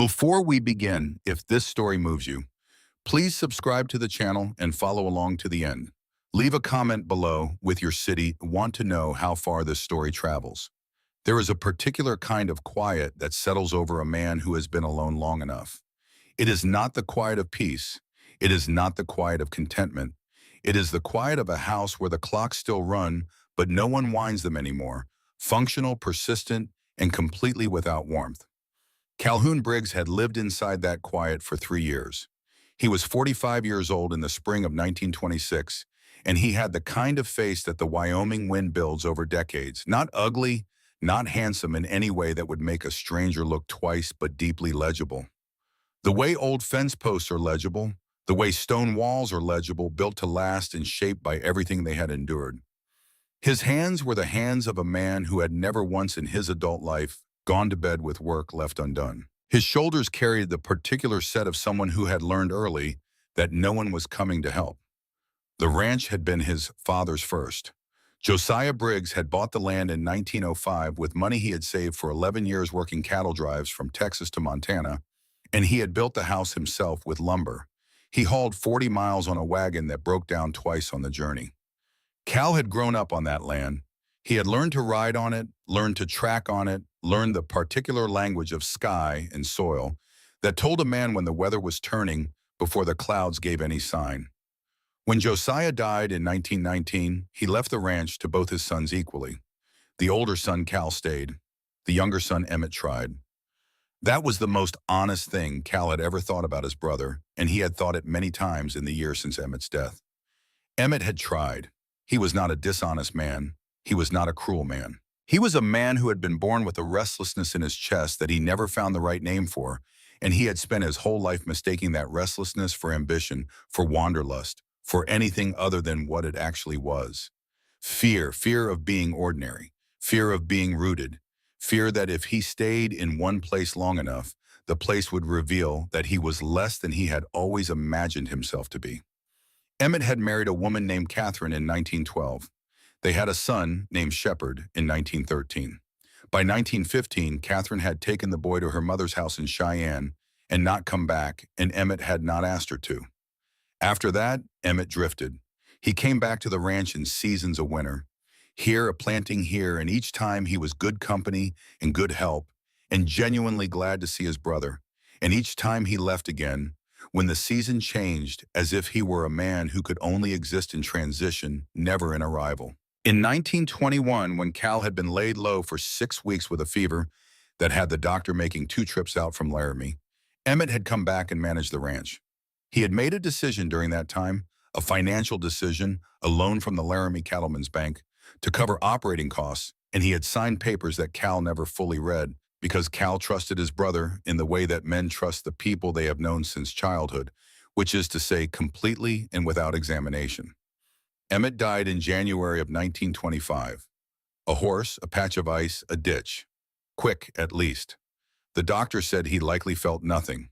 Before we begin, if this story moves you, please subscribe to the channel and follow along to the end. Leave a comment below with your city. Want to know how far this story travels. There is a particular kind of quiet that settles over a man who has been alone long enough. It is not the quiet of peace. It is not the quiet of contentment. It is the quiet of a house where the clocks still run, but no one winds them anymore, functional, persistent, and completely without warmth. Calhoun Briggs had lived inside that quiet for 3 years. He was 45 years old in the spring of 1926, and he had the kind of face that the Wyoming wind builds over decades. Not ugly, not handsome in any way that would make a stranger look twice, but deeply legible. The way old fence posts are legible, the way stone walls are legible, built to last and shaped by everything they had endured. His hands were the hands of a man who had never once in his adult life gone to bed with work left undone. His shoulders carried the particular set of someone who had learned early that no one was coming to help. The ranch had been his father's first. Josiah Briggs had bought the land in 1905 with money he had saved for 11 years working cattle drives from Texas to Montana, and he had built the house himself with lumber. He hauled 40 miles on a wagon that broke down twice on the journey. Cal had grown up on that land. He had learned to ride on it, learned to track on it, learned the particular language of sky and soil that told a man when the weather was turning before the clouds gave any sign. When Josiah died in 1919, he left the ranch to both his sons equally. The older son, Cal, stayed. The younger son, Emmett, tried. That was the most honest thing Cal had ever thought about his brother, and he had thought it many times in the years since Emmett's death. Emmett had tried. He was not a dishonest man. He was not a cruel man. He was a man who had been born with a restlessness in his chest that he never found the right name for, and he had spent his whole life mistaking that restlessness for ambition, for wanderlust, for anything other than what it actually was. Fear of being ordinary, fear of being rooted, fear that if he stayed in one place long enough, the place would reveal that he was less than he had always imagined himself to be. Emmett had married a woman named Catherine in 1912. They had a son named Shepard in 1913. By 1915, Catherine had taken the boy to her mother's house in Cheyenne and not come back, and Emmett had not asked her to. After that, Emmett drifted. He came back to the ranch in seasons of winter. Here, a planting here, and each time he was good company and good help, and genuinely glad to see his brother. And each time he left again, when the season changed, as if he were a man who could only exist in transition, never in arrival. In 1921, when Cal had been laid low for 6 weeks with a fever that had the doctor making 2 trips out from Laramie, Emmett had come back and managed the ranch. He had made a decision during that time, a financial decision, a loan from the Laramie Cattlemen's Bank, to cover operating costs, and he had signed papers that Cal never fully read, because Cal trusted his brother in the way that men trust the people they have known since childhood, which is to say completely and without examination. Emmett died in January of 1925. A horse, a patch of ice, a ditch. Quick, at least. The doctor said he likely felt nothing.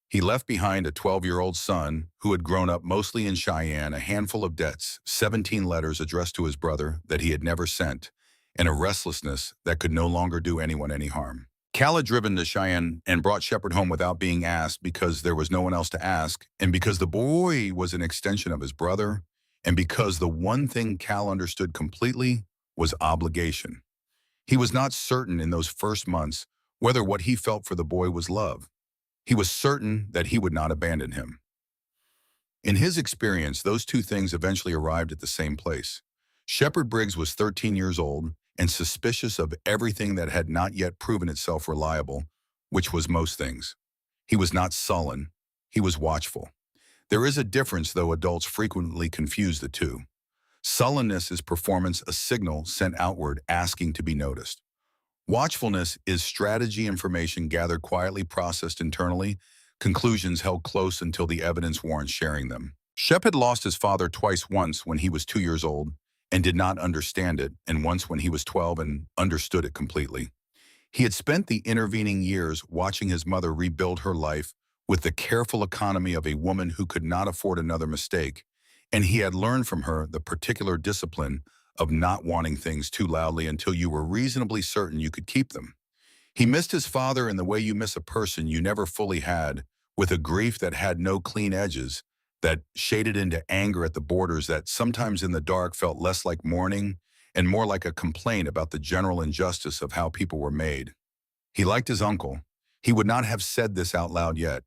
He left behind a 12-year-old son who had grown up mostly in Cheyenne, a handful of debts, 17 letters addressed to his brother that he had never sent, and a restlessness that could no longer do anyone any harm. Cal had driven to Cheyenne and brought Shepard home without being asked because there was no one else to ask, and because the boy was an extension of his brother, and because the one thing Cal understood completely was obligation. He was not certain in those first months whether what he felt for the boy was love. He was certain that he would not abandon him. In his experience, those two things eventually arrived at the same place. Shepard Briggs was 13 years old and suspicious of everything that had not yet proven itself reliable, which was most things. He was not sullen. He was watchful. There is a difference, though adults frequently confuse the two. Sullenness is performance, a signal sent outward asking to be noticed. Watchfulness is strategy information gathered quietly, processed internally, conclusions held close until the evidence warrants sharing them. Shep had lost his father twice, once when he was 2 years old and did not understand it, and once when he was 12 and understood it completely. He had spent the intervening years watching his mother rebuild her life with the careful economy of a woman who could not afford another mistake, and he had learned from her the particular discipline of not wanting things too loudly until you were reasonably certain you could keep them. He missed his father in the way you miss a person you never fully had, with a grief that had no clean edges, that shaded into anger at the borders that sometimes in the dark felt less like mourning and more like a complaint about the general injustice of how people were made. He liked his uncle. He would not have said this out loud yet,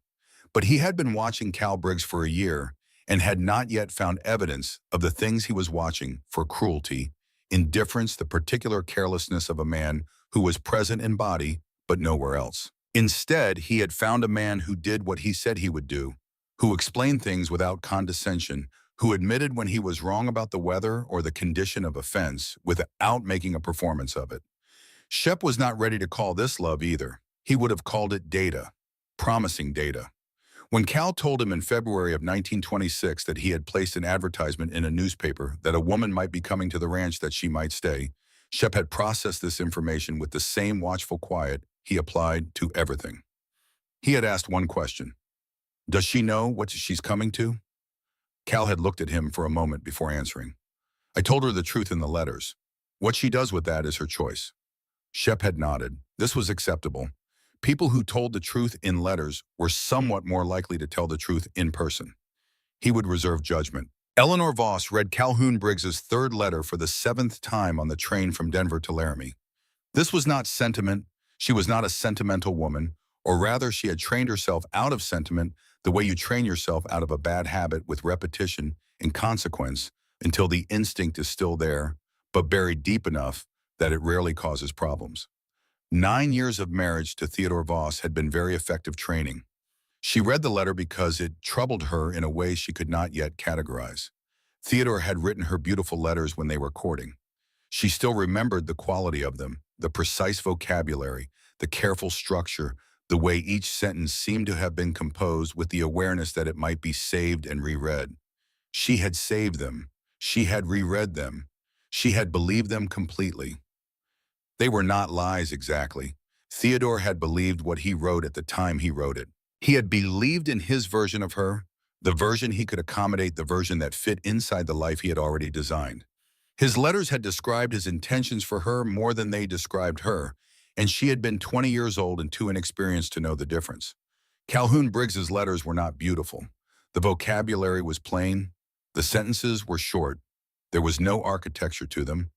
but he had been watching Cal Briggs for a year and had not yet found evidence of the things he was watching for cruelty, indifference, the particular carelessness of a man who was present in body but nowhere else. Instead, he had found a man who did what he said he would do, who explained things without condescension, who admitted when he was wrong about the weather or the condition of offense without making a performance of it. Shep was not ready to call this love either. He would have called it data, promising data. When Cal told him in February of 1926 that he had placed an advertisement in a newspaper that a woman might be coming to the ranch that she might stay, Shep had processed this information with the same watchful quiet he applied to everything. He had asked one question. Does she know what she's coming to? Cal had looked at him for a moment before answering. I told her the truth in the letters. What she does with that is her choice. Shep had nodded. This was acceptable. People who told the truth in letters were somewhat more likely to tell the truth in person. He would reserve judgment. Eleanor Voss read Calhoun Briggs's third letter for the 7th time on the train from Denver to Laramie. This was not sentiment. She was not a sentimental woman, or rather she had trained herself out of sentiment the way you train yourself out of a bad habit with repetition and consequence until the instinct is still there, but buried deep enough that it rarely causes problems. 9 years of marriage to Theodore Voss had been very effective training. She read the letter because it troubled her in a way she could not yet categorize. Theodore had written her beautiful letters when they were courting. She still remembered the quality of them, the precise vocabulary, the careful structure, the way each sentence seemed to have been composed with the awareness that it might be saved and reread. She had saved them. She had reread them. She had believed them completely. They were not lies exactly. Theodore had believed what he wrote at the time he wrote it. He had believed in his version of her, the version he could accommodate, the version that fit inside the life he had already designed. His letters had described his intentions for her more than they described her, and she had been 20 years old and too inexperienced to know the difference. Calhoun Briggs's letters were not beautiful. The vocabulary was plain. The sentences were short. There was no architecture to them,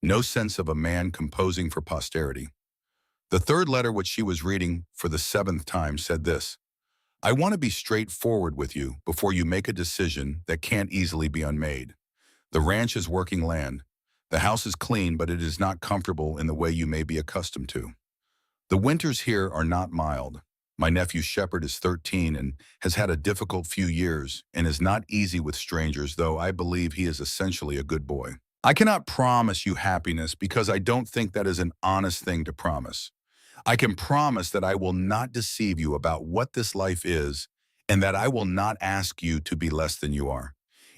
no sense of a man composing for posterity. The third letter, which she was reading for the 7th time, said this: I want to be straightforward with you before you make a decision that can't easily be unmade. The ranch is working land. The house is clean, but it is not comfortable in the way you may be accustomed to. The winters here are not mild. My nephew Shepard is 13 and has had a difficult few years and is not easy with strangers, though I believe he is essentially a good boy. I cannot promise you happiness because I don't think that is an honest thing to promise. I can promise that I will not deceive you about what this life is and that I will not ask you to be less than you are.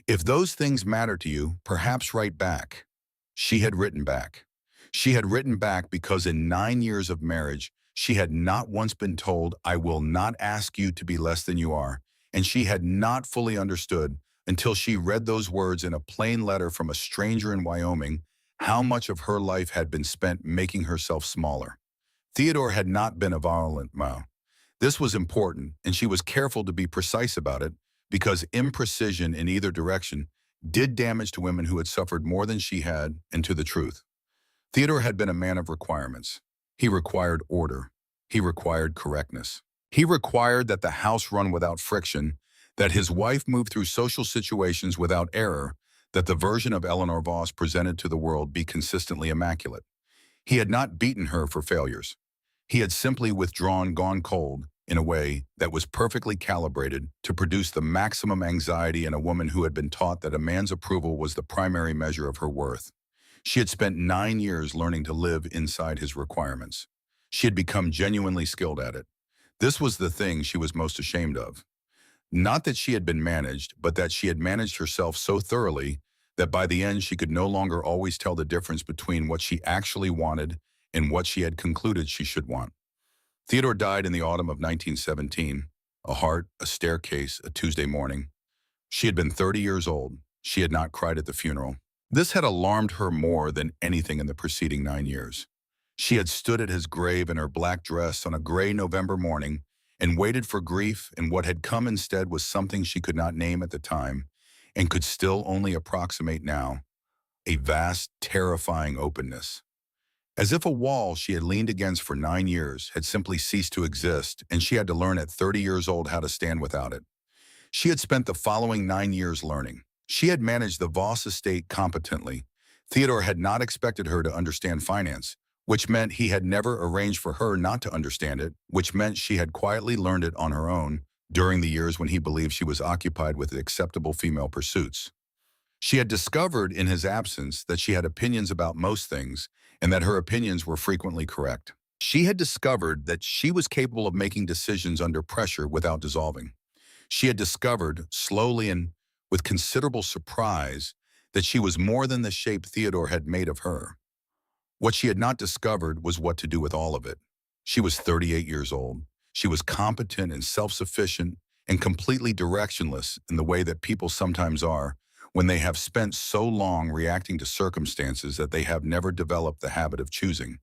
If those things matter to you, perhaps write back. She had written back. She had written back because in 9 years of marriage, she had not once been told, I will not ask you to be less than you are, and she had not fully understood until she read those words in a plain letter from a stranger in Wyoming how much of her life had been spent making herself smaller. Theodore had not been a violent mouth. This was important, and she was careful to be precise about it because imprecision in either direction did damage to women who had suffered more than she had and to the truth. Theodore had been a man of requirements. He required order. He required correctness. He required that the house run without friction, that his wife move through social situations without error, that the version of Eleanor Voss presented to the world be consistently immaculate. He had not beaten her for failures. He had simply withdrawn, gone cold, in a way that was perfectly calibrated to produce the maximum anxiety in a woman who had been taught that a man's approval was the primary measure of her worth. She had spent 9 years learning to live inside his requirements. She had become genuinely skilled at it. This was the thing she was most ashamed of. Not that she had been managed, but that she had managed herself so thoroughly that by the end she could no longer always tell the difference between what she actually wanted and what she had concluded she should want. Theodore died in the autumn of 1917, a heart, a staircase, a Tuesday morning. She had been 30 years old. She had not cried at the funeral. This had alarmed her more than anything in the preceding 9 years. She had stood at his grave in her black dress on a gray November morning and waited for grief, and what had come instead was something she could not name at the time and could still only approximate now, a vast, terrifying openness. As if a wall she had leaned against for 9 years had simply ceased to exist, and she had to learn at 30 years old how to stand without it. She had spent the following 9 years learning. She had managed the Voss estate competently. Theodore had not expected her to understand finance, which meant he had never arranged for her not to understand it, which meant she had quietly learned it on her own during the years when he believed she was occupied with acceptable female pursuits. She had discovered in his absence that she had opinions about most things and that her opinions were frequently correct. She had discovered that she was capable of making decisions under pressure without dissolving. She had discovered, slowly and with considerable surprise, that she was more than the shape Theodore had made of her. What she had not discovered was what to do with all of it. She was 38 years old. She was competent and self-sufficient and completely directionless in the way that people sometimes are when they have spent so long reacting to circumstances that they have never developed the habit of choosing.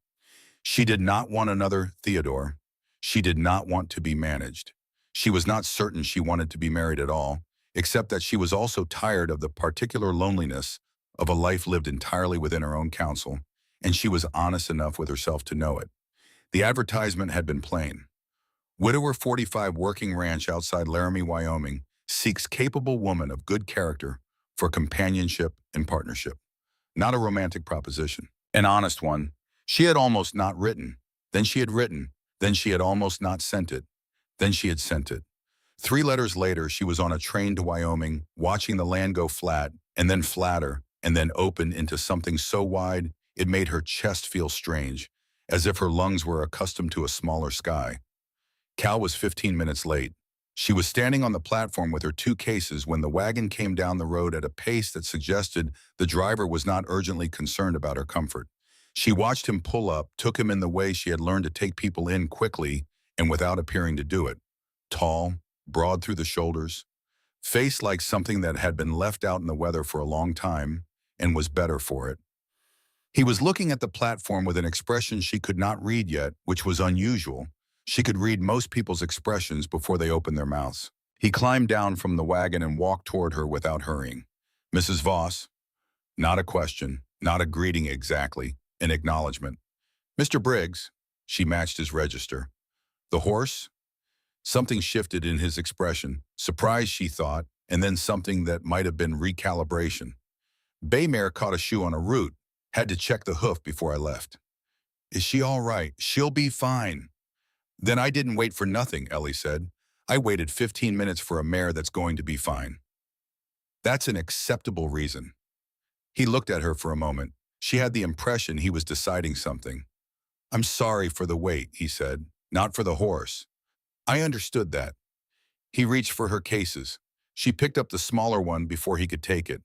She did not want another Theodore. She did not want to be managed. She was not certain she wanted to be married at all, except that she was also tired of the particular loneliness of a life lived entirely within her own counsel, and she was honest enough with herself to know it. The advertisement had been plain. Widower 45 working ranch outside Laramie, Wyoming, seeks capable woman of good character for companionship and partnership. Not a romantic proposition. An honest one. She had almost not written. Then she had written. Then she had almost not sent it. Then she had sent it. 3 letters later, she was on a train to Wyoming, watching the land go flat, and then flatter, and then open into something so wide it made her chest feel strange, as if her lungs were accustomed to a smaller sky. Cal was 15 minutes late. She was standing on the platform with her 2 cases when the wagon came down the road at a pace that suggested the driver was not urgently concerned about her comfort. She watched him pull up, took him in the way she had learned to take people in quickly and without appearing to do it. Tall, broad through the shoulders, face like something that had been left out in the weather for a long time and was better for it. He was looking at the platform with an expression she could not read yet, which was unusual. She could read most people's expressions before they opened their mouths. He climbed down from the wagon and walked toward her without hurrying. Mrs. Voss? Not a question, not a greeting exactly, an acknowledgement. Mr. Briggs? She matched his register. The horse? Something shifted in his expression, surprise she thought, and then something that might have been recalibration. Baymare caught a shoe on a root, had to check the hoof before I left. Is she all right? She'll be fine. Then I didn't wait for nothing, Ellie said. I waited 15 minutes for a mare that's going to be fine. That's an acceptable reason. He looked at her for a moment. She had the impression he was deciding something. I'm sorry for the wait, he said, not for the horse. I understood that. He reached for her cases. She picked up the smaller one before he could take it.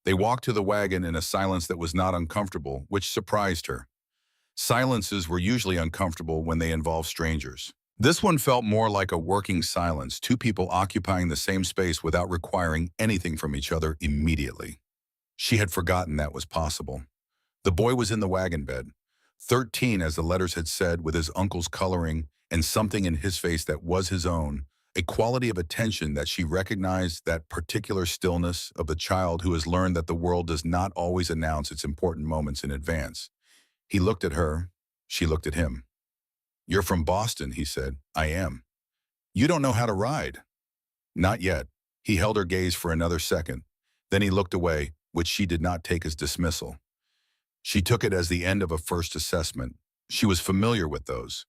They walked to the wagon in a silence that was not uncomfortable, which surprised her. Silences were usually uncomfortable when they involved strangers. This one felt more like a working silence, 2 people occupying the same space without requiring anything from each other immediately. She had forgotten that was possible. The boy was in the wagon bed, 13 as the letters had said, with his uncle's coloring and something in his face that was his own, a quality of attention that she recognized, that particular stillness of the child who has learned that the world does not always announce its important moments in advance. He looked at her. She looked at him. You're from Boston, he said. I am. You don't know how to ride. Not yet. He held her gaze for another second. Then he looked away, which she did not take as dismissal. She took it as the end of a first assessment. She was familiar with those.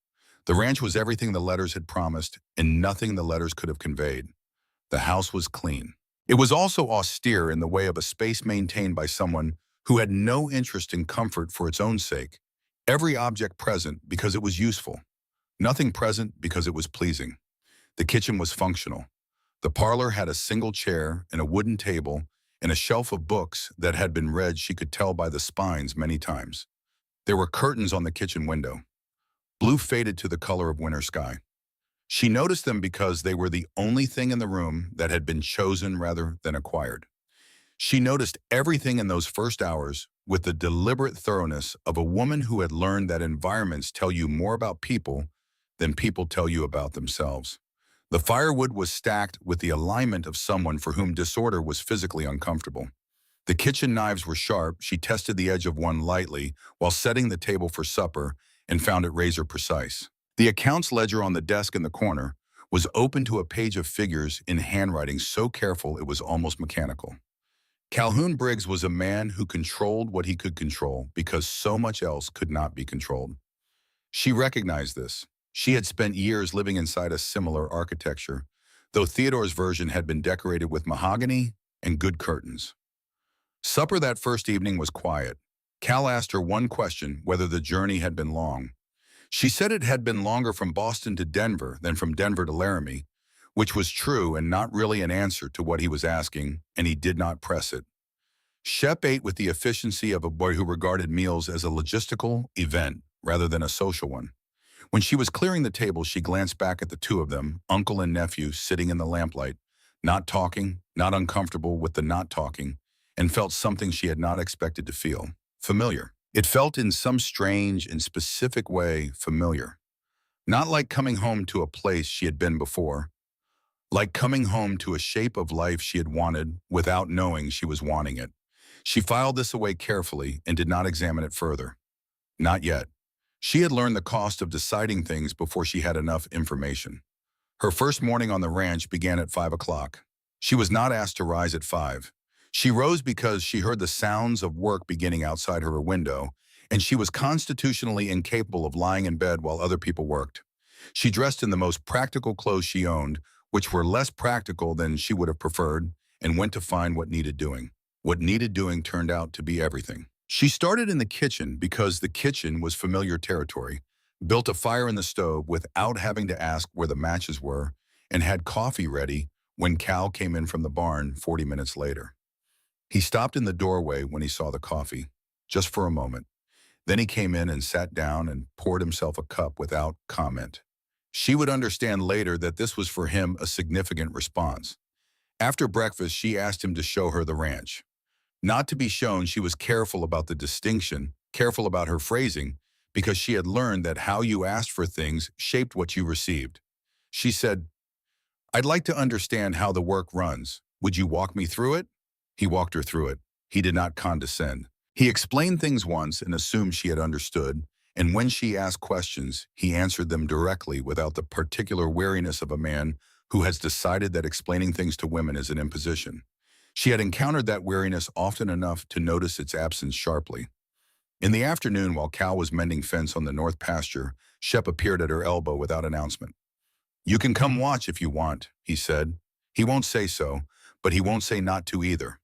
The ranch was everything the letters had promised and nothing the letters could have conveyed. The house was clean. It was also austere in the way of a space maintained by someone who had no interest in comfort for its own sake. Every object present because it was useful. Nothing present because it was pleasing. The kitchen was functional. The parlor had a single chair and a wooden table and a shelf of books that had been read, she could tell by the spines, many times. There were curtains on the kitchen window. Blue faded to the color of winter sky. She noticed them because they were the only thing in the room that had been chosen rather than acquired. She noticed everything in those first hours with the deliberate thoroughness of a woman who had learned that environments tell you more about people than people tell you about themselves. The firewood was stacked with the alignment of someone for whom disorder was physically uncomfortable. The kitchen knives were sharp. She tested the edge of one lightly while setting the table for supper and found it razor precise. The accounts ledger on the desk in the corner was open to a page of figures in handwriting so careful it was almost mechanical. Calhoun Briggs was a man who controlled what he could control because so much else could not be controlled. She recognized this. She had spent years living inside a similar architecture, though Theodore's version had been decorated with mahogany and good curtains. Supper that first evening was quiet. Cal asked her one question, whether the journey had been long. She said it had been longer from Boston to Denver than from Denver to Laramie, which was true and not really an answer to what he was asking, and he did not press it. Shep ate with the efficiency of a boy who regarded meals as a logistical event rather than a social one. When she was clearing the table, she glanced back at the two of them, uncle and nephew, sitting in the lamplight, not talking, not uncomfortable with the not talking, and felt something she had not expected to feel. Familiar. It felt in some strange and specific way familiar. Not like coming home to a place she had been before, like coming home to a shape of life she had wanted without knowing she was wanting it. She filed this away carefully and did not examine it further. Not yet. She had learned the cost of deciding things before she had enough information. Her first morning on the ranch began at 5 o'clock. She was not asked to rise at 5. She rose because she heard the sounds of work beginning outside her window, and she was constitutionally incapable of lying in bed while other people worked. She dressed in the most practical clothes she owned, which were less practical than she would have preferred, and went to find what needed doing. What needed doing turned out to be everything. She started in the kitchen because the kitchen was familiar territory, built a fire in the stove without having to ask where the matches were, and had coffee ready when Cal came in from the barn 40 minutes later. He stopped in the doorway when he saw the coffee, just for a moment. Then he came in and sat down and poured himself a cup without comment. She would understand later that this was for him a significant response. After breakfast, she asked him to show her the ranch. Not to be shown, she was careful about the distinction, careful about her phrasing, because she had learned that how you asked for things shaped what you received. She said, "I'd like to understand how the work runs. Would you walk me through it?" He walked her through it. He did not condescend. He explained things once and assumed she had understood, and when she asked questions, he answered them directly without the particular wariness of a man who has decided that explaining things to women is an imposition. She had encountered that wariness often enough to notice its absence sharply. In the afternoon, while Cal was mending fence on the north pasture, Shep appeared at her elbow without announcement. "You can come watch if you want," he said. "He won't say so, but he won't say not to either."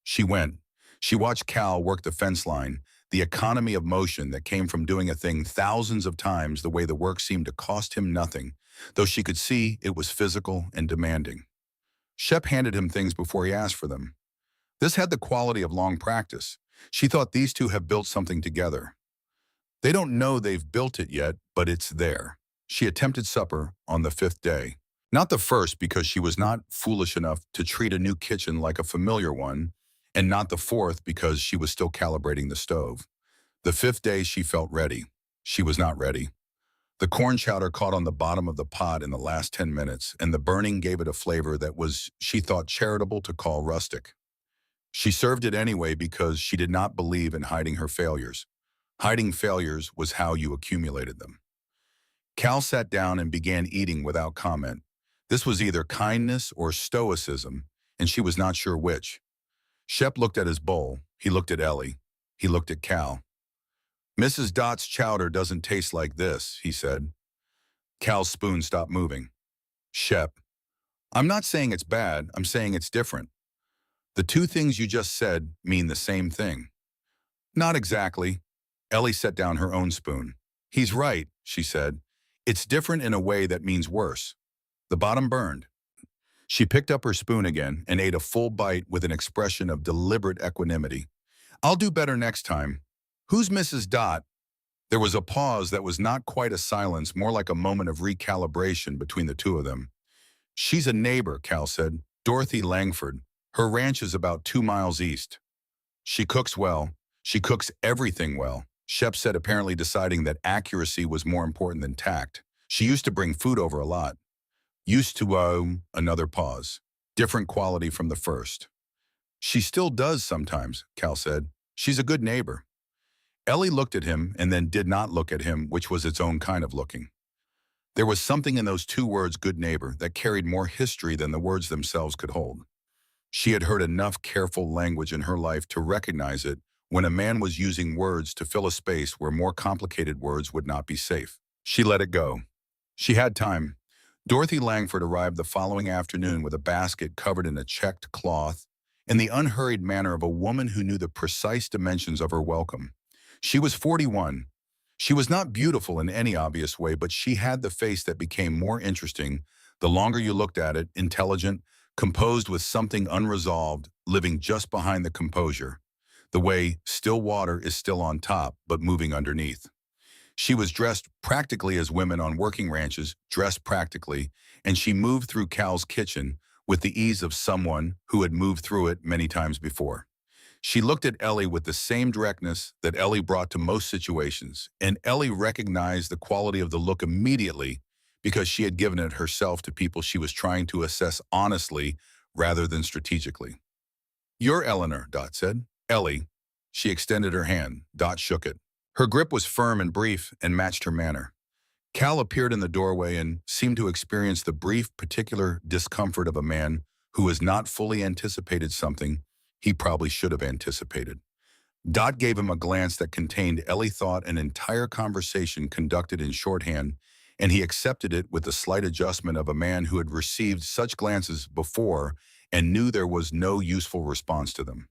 She went. She watched Cal work the fence line, the economy of motion that came from doing a thing thousands of times the way the work seemed to cost him nothing, though she could see it was physical and demanding. Shep handed him things before he asked for them. This had the quality of long practice. She thought these two have built something together. They don't know they've built it yet, but it's there. She attempted supper on the 5th day. Not the first because she was not foolish enough to treat a new kitchen like a familiar one, and not the 4th because she was still calibrating the stove. The 5th day she felt ready. She was not ready. The corn chowder caught on the bottom of the pot in the last 10 minutes, and the burning gave it a flavor that was, she thought, charitable to call rustic. She served it anyway because she did not believe in hiding her failures. Hiding failures was how you accumulated them. Cal sat down and began eating without comment. This was either kindness or stoicism, and she was not sure which. Shep looked at his bowl. He looked at Ellie. He looked at Cal. "Mrs. Dott's chowder doesn't taste like this," he said. Cal's spoon stopped moving. "Shep, I'm not saying it's bad. I'm saying it's different. The two things you just said mean the same thing." "Not exactly." Ellie set down her own spoon. "He's right," she said. "It's different in a way that means worse." The bottom burned. She picked up her spoon again and ate a full bite with an expression of deliberate equanimity. "I'll do better next time. Who's Mrs. Dott?" There was a pause that was not quite a silence, more like a moment of recalibration between the two of them. "She's a neighbor," Cal said. "Dorothy Langford. Her ranch is about 2 miles east. She cooks well. She cooks everything well, Shep said, apparently deciding that accuracy was more important than tact. She used to bring food over a lot. Used to, another pause. Different quality from the first. She still does sometimes, Cal said. She's a good neighbor. Ellie looked at him and then did not look at him, which was its own kind of looking. There was something in those two words, good neighbor, that carried more history than the words themselves could hold. She had heard enough careful language in her life to recognize it when a man was using words to fill a space where more complicated words would not be safe. She let it go. She had time. Dorothy Langford arrived the following afternoon with a basket covered in a checked cloth, in the unhurried manner of a woman who knew the precise dimensions of her welcome. She was 41. She was not beautiful in any obvious way, but she had the face that became more interesting the longer you looked at it, intelligent, composed with something unresolved, living just behind the composure, the way still water is still on top but moving underneath. She was dressed practically as women on working ranches dress practically, and she moved through Cal's kitchen with the ease of someone who had moved through it many times before. She looked at Ellie with the same directness that Ellie brought to most situations, and Ellie recognized the quality of the look immediately because she had given it herself to people she was trying to assess honestly rather than strategically. "You're Eleanor," Dot said. "Ellie." She extended her hand. Dot shook it. Her grip was firm and brief and matched her manner. Cal appeared in the doorway and seemed to experience the brief, particular discomfort of a man who has not fully anticipated something he probably should have anticipated. Dot gave him a glance that contained Ellie thought an entire conversation conducted in shorthand, and he accepted it with the slight adjustment of a man who had received such glances before and knew there was no useful response to them.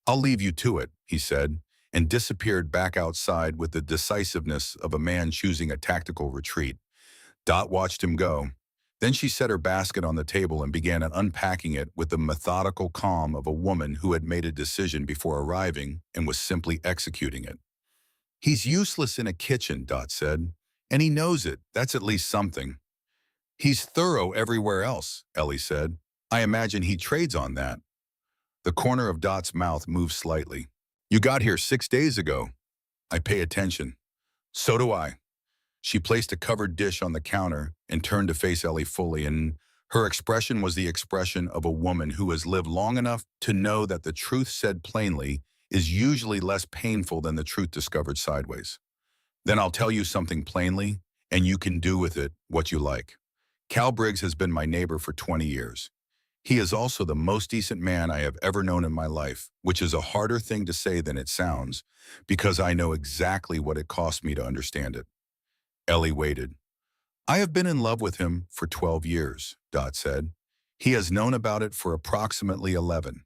"I'll leave you to it," he said, and disappeared back outside with the decisiveness of a man choosing a tactical retreat. Dot watched him go. Then she set her basket on the table and began unpacking it with the methodical calm of a woman who had made a decision before arriving and was simply executing it. "He's useless in a kitchen," Dot said, "and he knows it. That's at least something." "He's thorough everywhere else," Ellie said. "I imagine he trades on that." The corner of Dot's mouth moved slightly. "You got here 6 days ago." "I pay attention." "So do I." She placed a covered dish on the counter and turned to face Ellie fully, and her expression was the expression of a woman who has lived long enough to know that the truth said plainly is usually less painful than the truth discovered sideways. "Then I'll tell you something plainly, and you can do with it what you like. Cal Briggs has been my neighbor for 20 years. He is also the most decent man I have ever known in my life, which is a harder thing to say than it sounds, because I know exactly what it cost me to understand it." Ellie waited. "I have been in love with him for 12 years, Dot said. "He has known about it for approximately 11.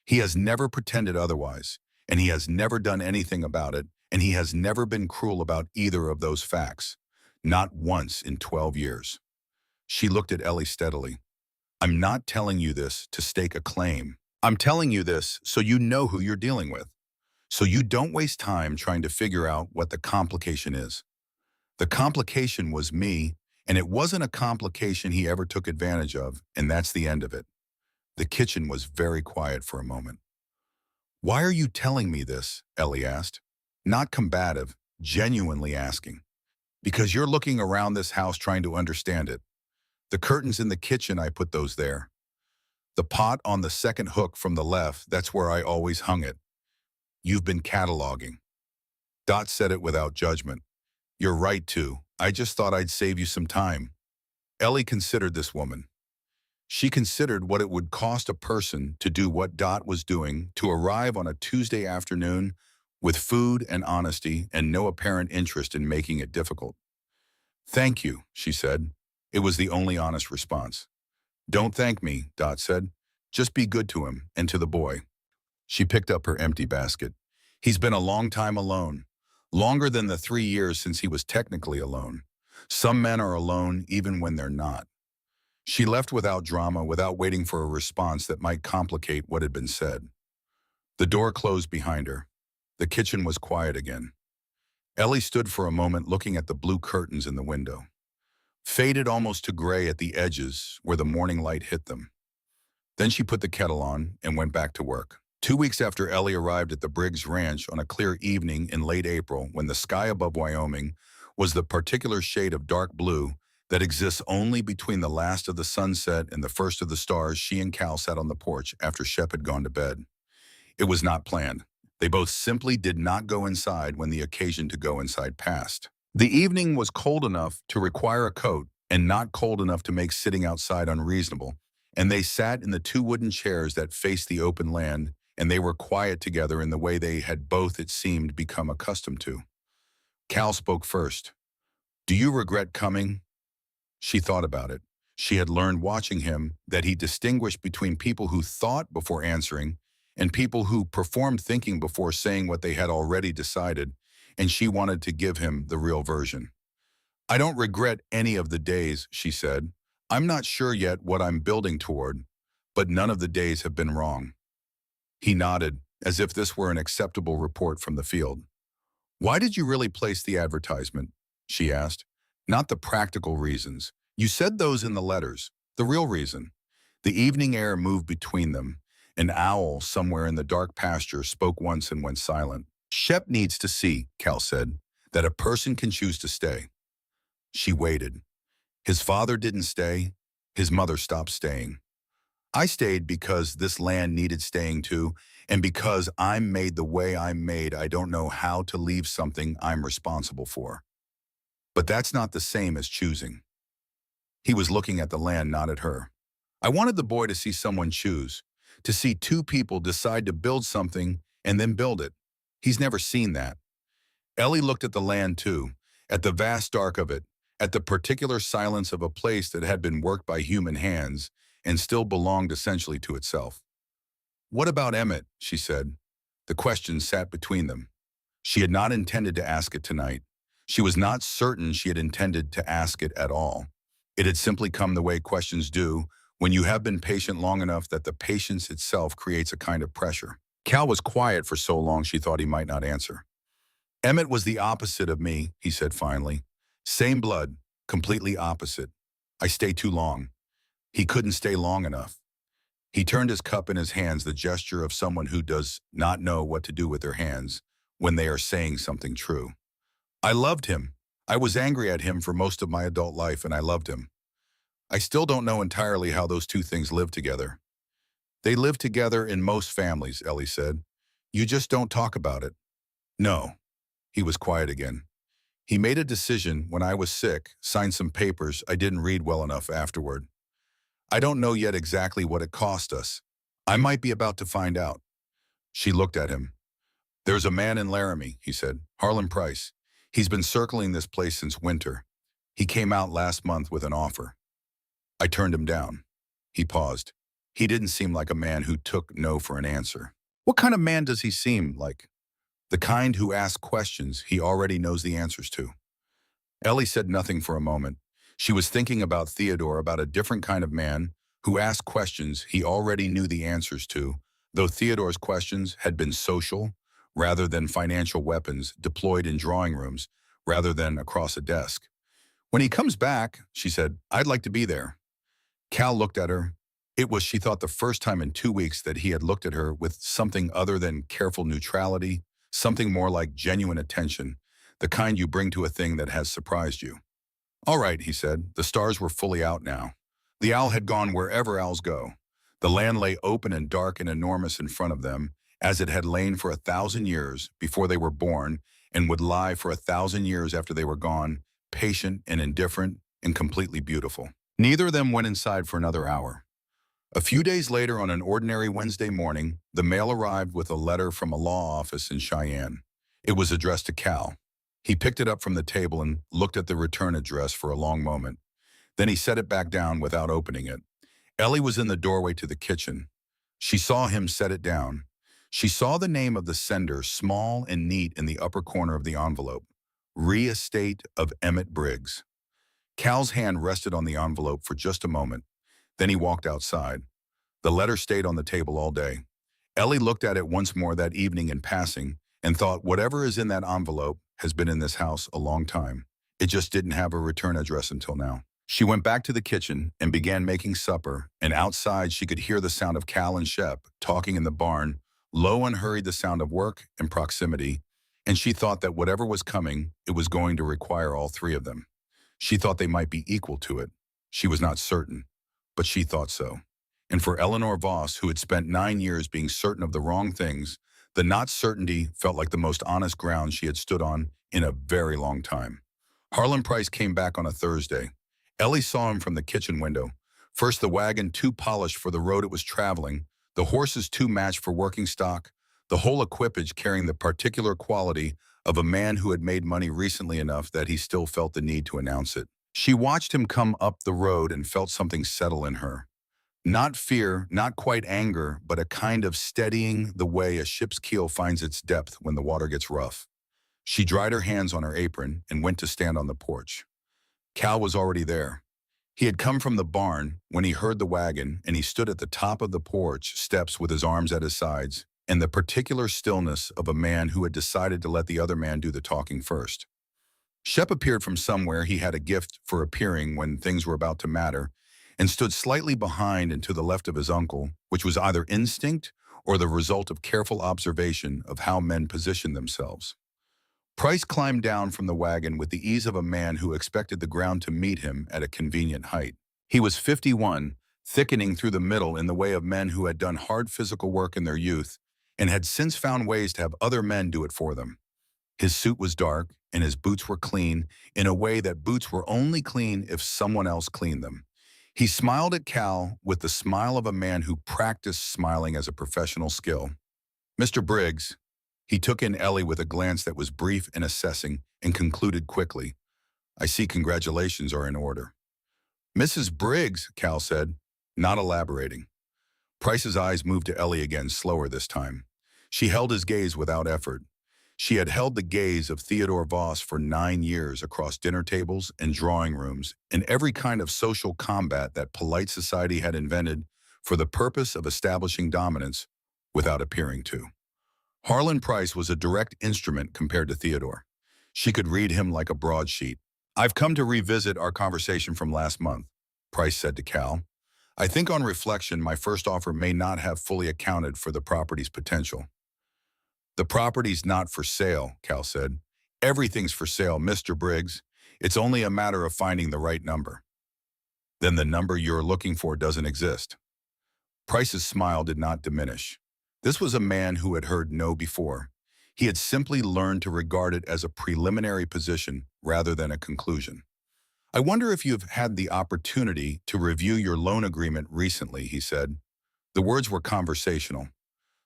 He has never pretended otherwise, and he has never done anything about it, and he has never been cruel about either of those facts. Not once in 12 years. She looked at Ellie steadily. "I'm not telling you this to stake a claim. I'm telling you this so you know who you're dealing with. So you don't waste time trying to figure out what the complication is. The complication was me, and it wasn't a complication he ever took advantage of, and that's the end of it." The kitchen was very quiet for a moment. "Why are you telling me this?" Ellie asked. Not combative, genuinely asking. "Because you're looking around this house trying to understand it. The curtains in the kitchen, I put those there. The pot on the second hook from the left, that's where I always hung it. You've been cataloging." Dot said it without judgment. "You're right, too. I just thought I'd save you some time." Ellie considered this woman. She considered what it would cost a person to do what Dot was doing, to arrive on a Tuesday afternoon with food and honesty and no apparent interest in making it difficult. "Thank you," she said. It was the only honest response. "Don't thank me," Dot said. "Just be good to him and to the boy." She picked up her empty basket. "He's been a long time alone. Longer than the 3 years since he was technically alone. Some men are alone even when they're not." She left without drama, without waiting for a response that might complicate what had been said. The door closed behind her. The kitchen was quiet again. Ellie stood for a moment looking at the blue curtains in the window, faded almost to gray at the edges where the morning light hit them. Then she put the kettle on and went back to work. 2 weeks after Ellie arrived at the Briggs Ranch on a clear evening in late April when the sky above Wyoming was the particular shade of dark blue that exists only between the last of the sunset and the first of the stars, she and Cal sat on the porch after Shep had gone to bed. It was not planned. They both simply did not go inside when the occasion to go inside passed. The evening was cold enough to require a coat and not cold enough to make sitting outside unreasonable, and they sat in the two wooden chairs that faced the open land, and they were quiet together in the way they had both, it seemed, become accustomed to. Cal spoke first. "Do you regret coming?" She thought about it. She had learned watching him that he distinguished between people who thought before answering and people who performed thinking before saying what they had already decided, and she wanted to give him the real version. "I don't regret any of the days," she said. "I'm not sure yet what I'm building toward, but none of the days have been wrong." He nodded, as if this were an acceptable report from the field. "Why did you really place the advertisement?" she asked. "Not the practical reasons. You said those in the letters. The real reason." The evening air moved between them. An owl somewhere in the dark pasture spoke once and went silent. "Shep needs to see," Cal said, "that a person can choose to stay." She waited. His father didn't stay. His mother stopped staying. "I stayed because this land needed staying to, and because I'm made the way I'm made, I don't know how to leave something I'm responsible for. But that's not the same as choosing." He was looking at the land, not at her. "I wanted the boy to see someone choose, to see two people decide to build something and then build it. He's never seen that." Ellie looked at the land too, at the vast dark of it, at the particular silence of a place that had been worked by human hands and still belonged essentially to itself. "What about Emmett?" she said. The question sat between them. She had not intended to ask it tonight. She was not certain she had intended to ask it at all. It had simply come the way questions do when you have been patient long enough that the patience itself creates a kind of pressure. Cal was quiet for so long she thought he might not answer. "Emmett was the opposite of me," he said finally. "Same blood, completely opposite. I stayed too long. He couldn't stay long enough." He turned his cup in his hands, the gesture of someone who does not know what to do with their hands when they are saying something true. "I loved him. I was angry at him for most of my adult life, and I loved him. I still don't know entirely how those two things live together." "They live together in most families," Ellie said. "You just don't talk about it." "No." He was quiet again. "He made a decision when I was sick, signed some papers I didn't read well enough afterward. I don't know yet exactly what it cost us. I might be about to find out." She looked at him. "There's a man in Laramie," he said, "Harlan Price. He's been circling this place since winter. He came out last month with an offer. I turned him down." He paused. He didn't seem like a man who took no for an answer. "What kind of man does he seem like?" "The kind who asks questions he already knows the answers to." Ellie said nothing for a moment. She was thinking about Theodore, about a different kind of man who asked questions he already knew the answers to, though Theodore's questions had been social rather than financial weapons deployed in drawing rooms rather than across a desk. "When he comes back," she said, "I'd like to be there." Cal looked at her. It was, she thought, the first time in 2 weeks that he had looked at her with something other than careful neutrality, something more like genuine attention, the kind you bring to a thing that has surprised you. "All right," he said. The stars were fully out now. The owl had gone wherever owls go. The land lay open and dark and enormous in front of them, as it had lain for 1,000 years before they were born and would lie for 1,000 years after they were gone, patient and indifferent and completely beautiful. Neither of them went inside for another hour. A few days later, on an ordinary Wednesday morning, the mail arrived with a letter from a law office in Cheyenne. It was addressed to Cal. He picked it up from the table and looked at the return address for a long moment. Then he set it back down without opening it. Ellie was in the doorway to the kitchen. She saw him set it down. She saw the name of the sender, small and neat, in the upper corner of the envelope. Re-estate of Emmett Briggs. Cal's hand rested on the envelope for just a moment. Then he walked outside. The letter stayed on the table all day. Ellie looked at it once more that evening in passing and thought, whatever is in that envelope has been in this house a long time. It just didn't have a return address until now. She went back to the kitchen and began making supper, and outside she could hear the sound of Cal and Shep talking in the barn Low and hurried the sound of work and proximity, and she thought that whatever was coming, it was going to require all three of them. She thought they might be equal to it. She was not certain, but she thought so. And for Eleanor Voss, who had spent 9 years being certain of the wrong things, the not certainty felt like the most honest ground she had stood on in a very long time. Harlan Price came back on a Thursday. Ellie saw him from the kitchen window. First the wagon too polished for the road it was traveling, the horses too matched for working stock, the whole equipage carrying the particular quality of a man who had made money recently enough that he still felt the need to announce it. She watched him come up the road and felt something settle in her. Not fear, not quite anger, but a kind of steadying the way a ship's keel finds its depth when the water gets rough. She dried her hands on her apron and went to stand on the porch. Cal was already there. He had come from the barn when he heard the wagon, and he stood at the top of the porch steps with his arms at his sides, and the particular stillness of a man who had decided to let the other man do the talking first. Shep appeared from somewhere. He had a gift for appearing when things were about to matter, and stood slightly behind and to the left of his uncle, which was either instinct or the result of careful observation of how men position themselves. Price climbed down from the wagon with the ease of a man who expected the ground to meet him at a convenient height. He was 51, thickening through the middle in the way of men who had done hard physical work in their youth and had since found ways to have other men do it for them. His suit was dark, and his boots were clean in a way that boots were only clean if someone else cleaned them. He smiled at Cal with the smile of a man who practiced smiling as a professional skill. "Mr. Briggs." He took in Ellie with a glance that was brief and assessing and concluded quickly, "I see congratulations are in order." "Mrs. Briggs," Cal said, not elaborating. Price's eyes moved to Ellie again, slower this time. She held his gaze without effort. She had held the gaze of Theodore Voss for 9 years across dinner tables and drawing rooms and every kind of social combat that polite society had invented for the purpose of establishing dominance without appearing to. Harlan Price was a direct instrument compared to Theodore. She could read him like a broadsheet. "I've come to revisit our conversation from last month," Price said to Cal. "I think on reflection, my first offer may not have fully accounted for the property's potential." "The property's not for sale," Cal said. "Everything's for sale, Mr. Briggs. It's only a matter of finding the right number." "Then the number you're looking for doesn't exist." Price's smile did not diminish. This was a man who had heard no before. He had simply learned to regard it as a preliminary position rather than a conclusion. "I wonder if you've had the opportunity to review your loan agreement recently," he said. The words were conversational.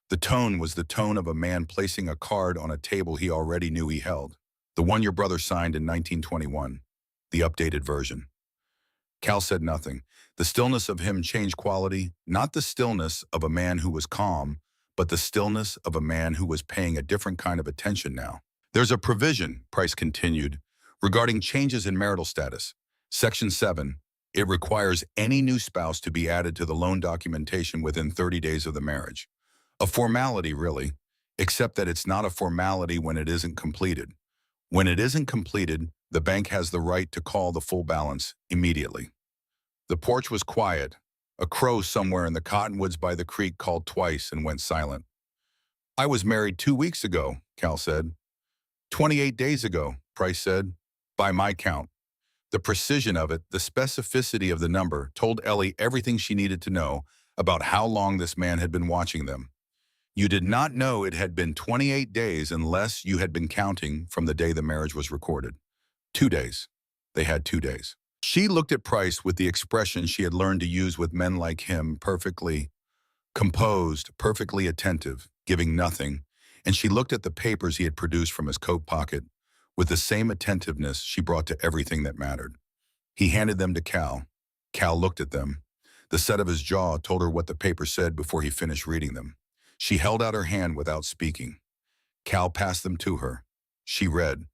The tone was the tone of a man placing a card on a table he already knew he held. "The one your brother signed in 1921, the updated version." Cal said nothing. The stillness of him changed quality, not the stillness of a man who was calm, but the stillness of a man who was paying a different kind of attention now. "There's a provision," Price continued, "regarding changes in marital status. Section 7, it requires any new spouse to be added to the loan documentation within 30 days of the marriage. A formality, really, except that it's not a formality when it isn't completed. When it isn't completed, the bank has the right to call the full balance immediately." The porch was quiet. A crow somewhere in the cottonwoods by the creek called twice and went silent. "I was married 2 weeks ago," Cal said. 28 days ago, Price said, "by my count." The precision of it, the specificity of the number, told Ellie everything she needed to know about how long this man had been watching them. You did not know it had been 28 days unless you had been counting from the day the marriage was recorded. 2 days. They had 2 days. She looked at Price with the expression she had learned to use with men like him, perfectly composed, perfectly attentive, giving nothing, and she looked at the papers he had produced from his coat pocket with the same attentiveness she brought to everything that mattered. He handed them to Cal. Cal looked at them. The set of his jaw told her what the paper said before he finished reading them. She held out her hand without speaking. Cal passed them to her. She read.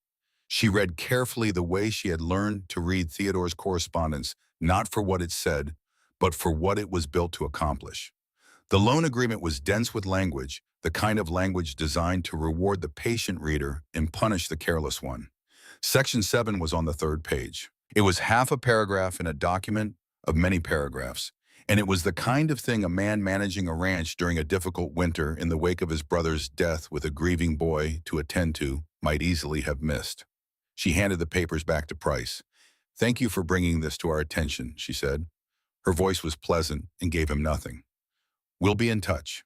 She read carefully the way she had learned to read Theodore's correspondence, not for what it said, but for what it was built to accomplish. The loan agreement was dense with language, the kind of language designed to reward the patient reader and punish the careless one. Section 7 was on the 3rd page. It was half a paragraph in a document of many paragraphs, And it was the kind of thing a man managing a ranch during a difficult winter in the wake of his brother's death with a grieving boy to attend to might easily have missed. She handed the papers back to Price. "Thank you for bringing this to our attention," she said. Her voice was pleasant and gave him nothing. "We'll be in touch."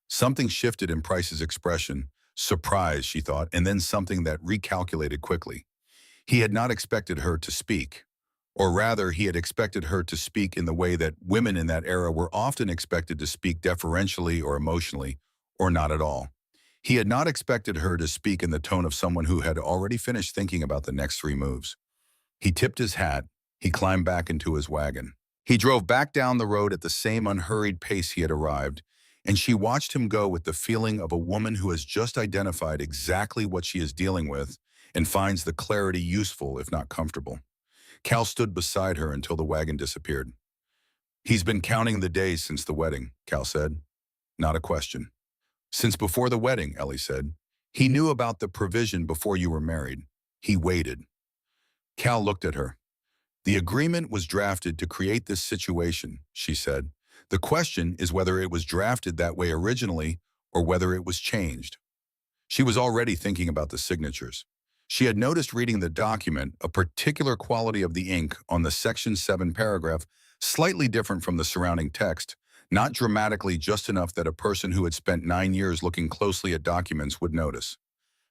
Something shifted in Price's expression. Surprise, she thought, and then something that recalculated quickly. He had not expected her to speak. Or rather, he had expected her to speak in the way that women in that era were often expected to speak, deferentially or emotionally, or not at all. He had not expected her to speak in the tone of someone who had already finished thinking about the next three moves. He tipped his hat. He climbed back into his wagon. He drove back down the road at the same unhurried pace he had arrived, and she watched him go with the feeling of a woman who has just identified exactly what she is dealing with and finds the clarity useful if not comfortable. Cal stood beside her until the wagon disappeared. "He's been counting the days since the wedding," Cal said. "Not a question." "Since before the wedding," Ellie said. "He knew about the provision before you were married. He waited." Cal looked at her. "The agreement was drafted to create this situation," she said. "The question is whether it was drafted that way originally or whether it was changed." She was already thinking about the signatures. She had noticed reading the document a particular quality of the ink on the Section 7 paragraph, slightly different from the surrounding text, not dramatically, just enough that a person who had spent 9 years looking closely at documents would notice.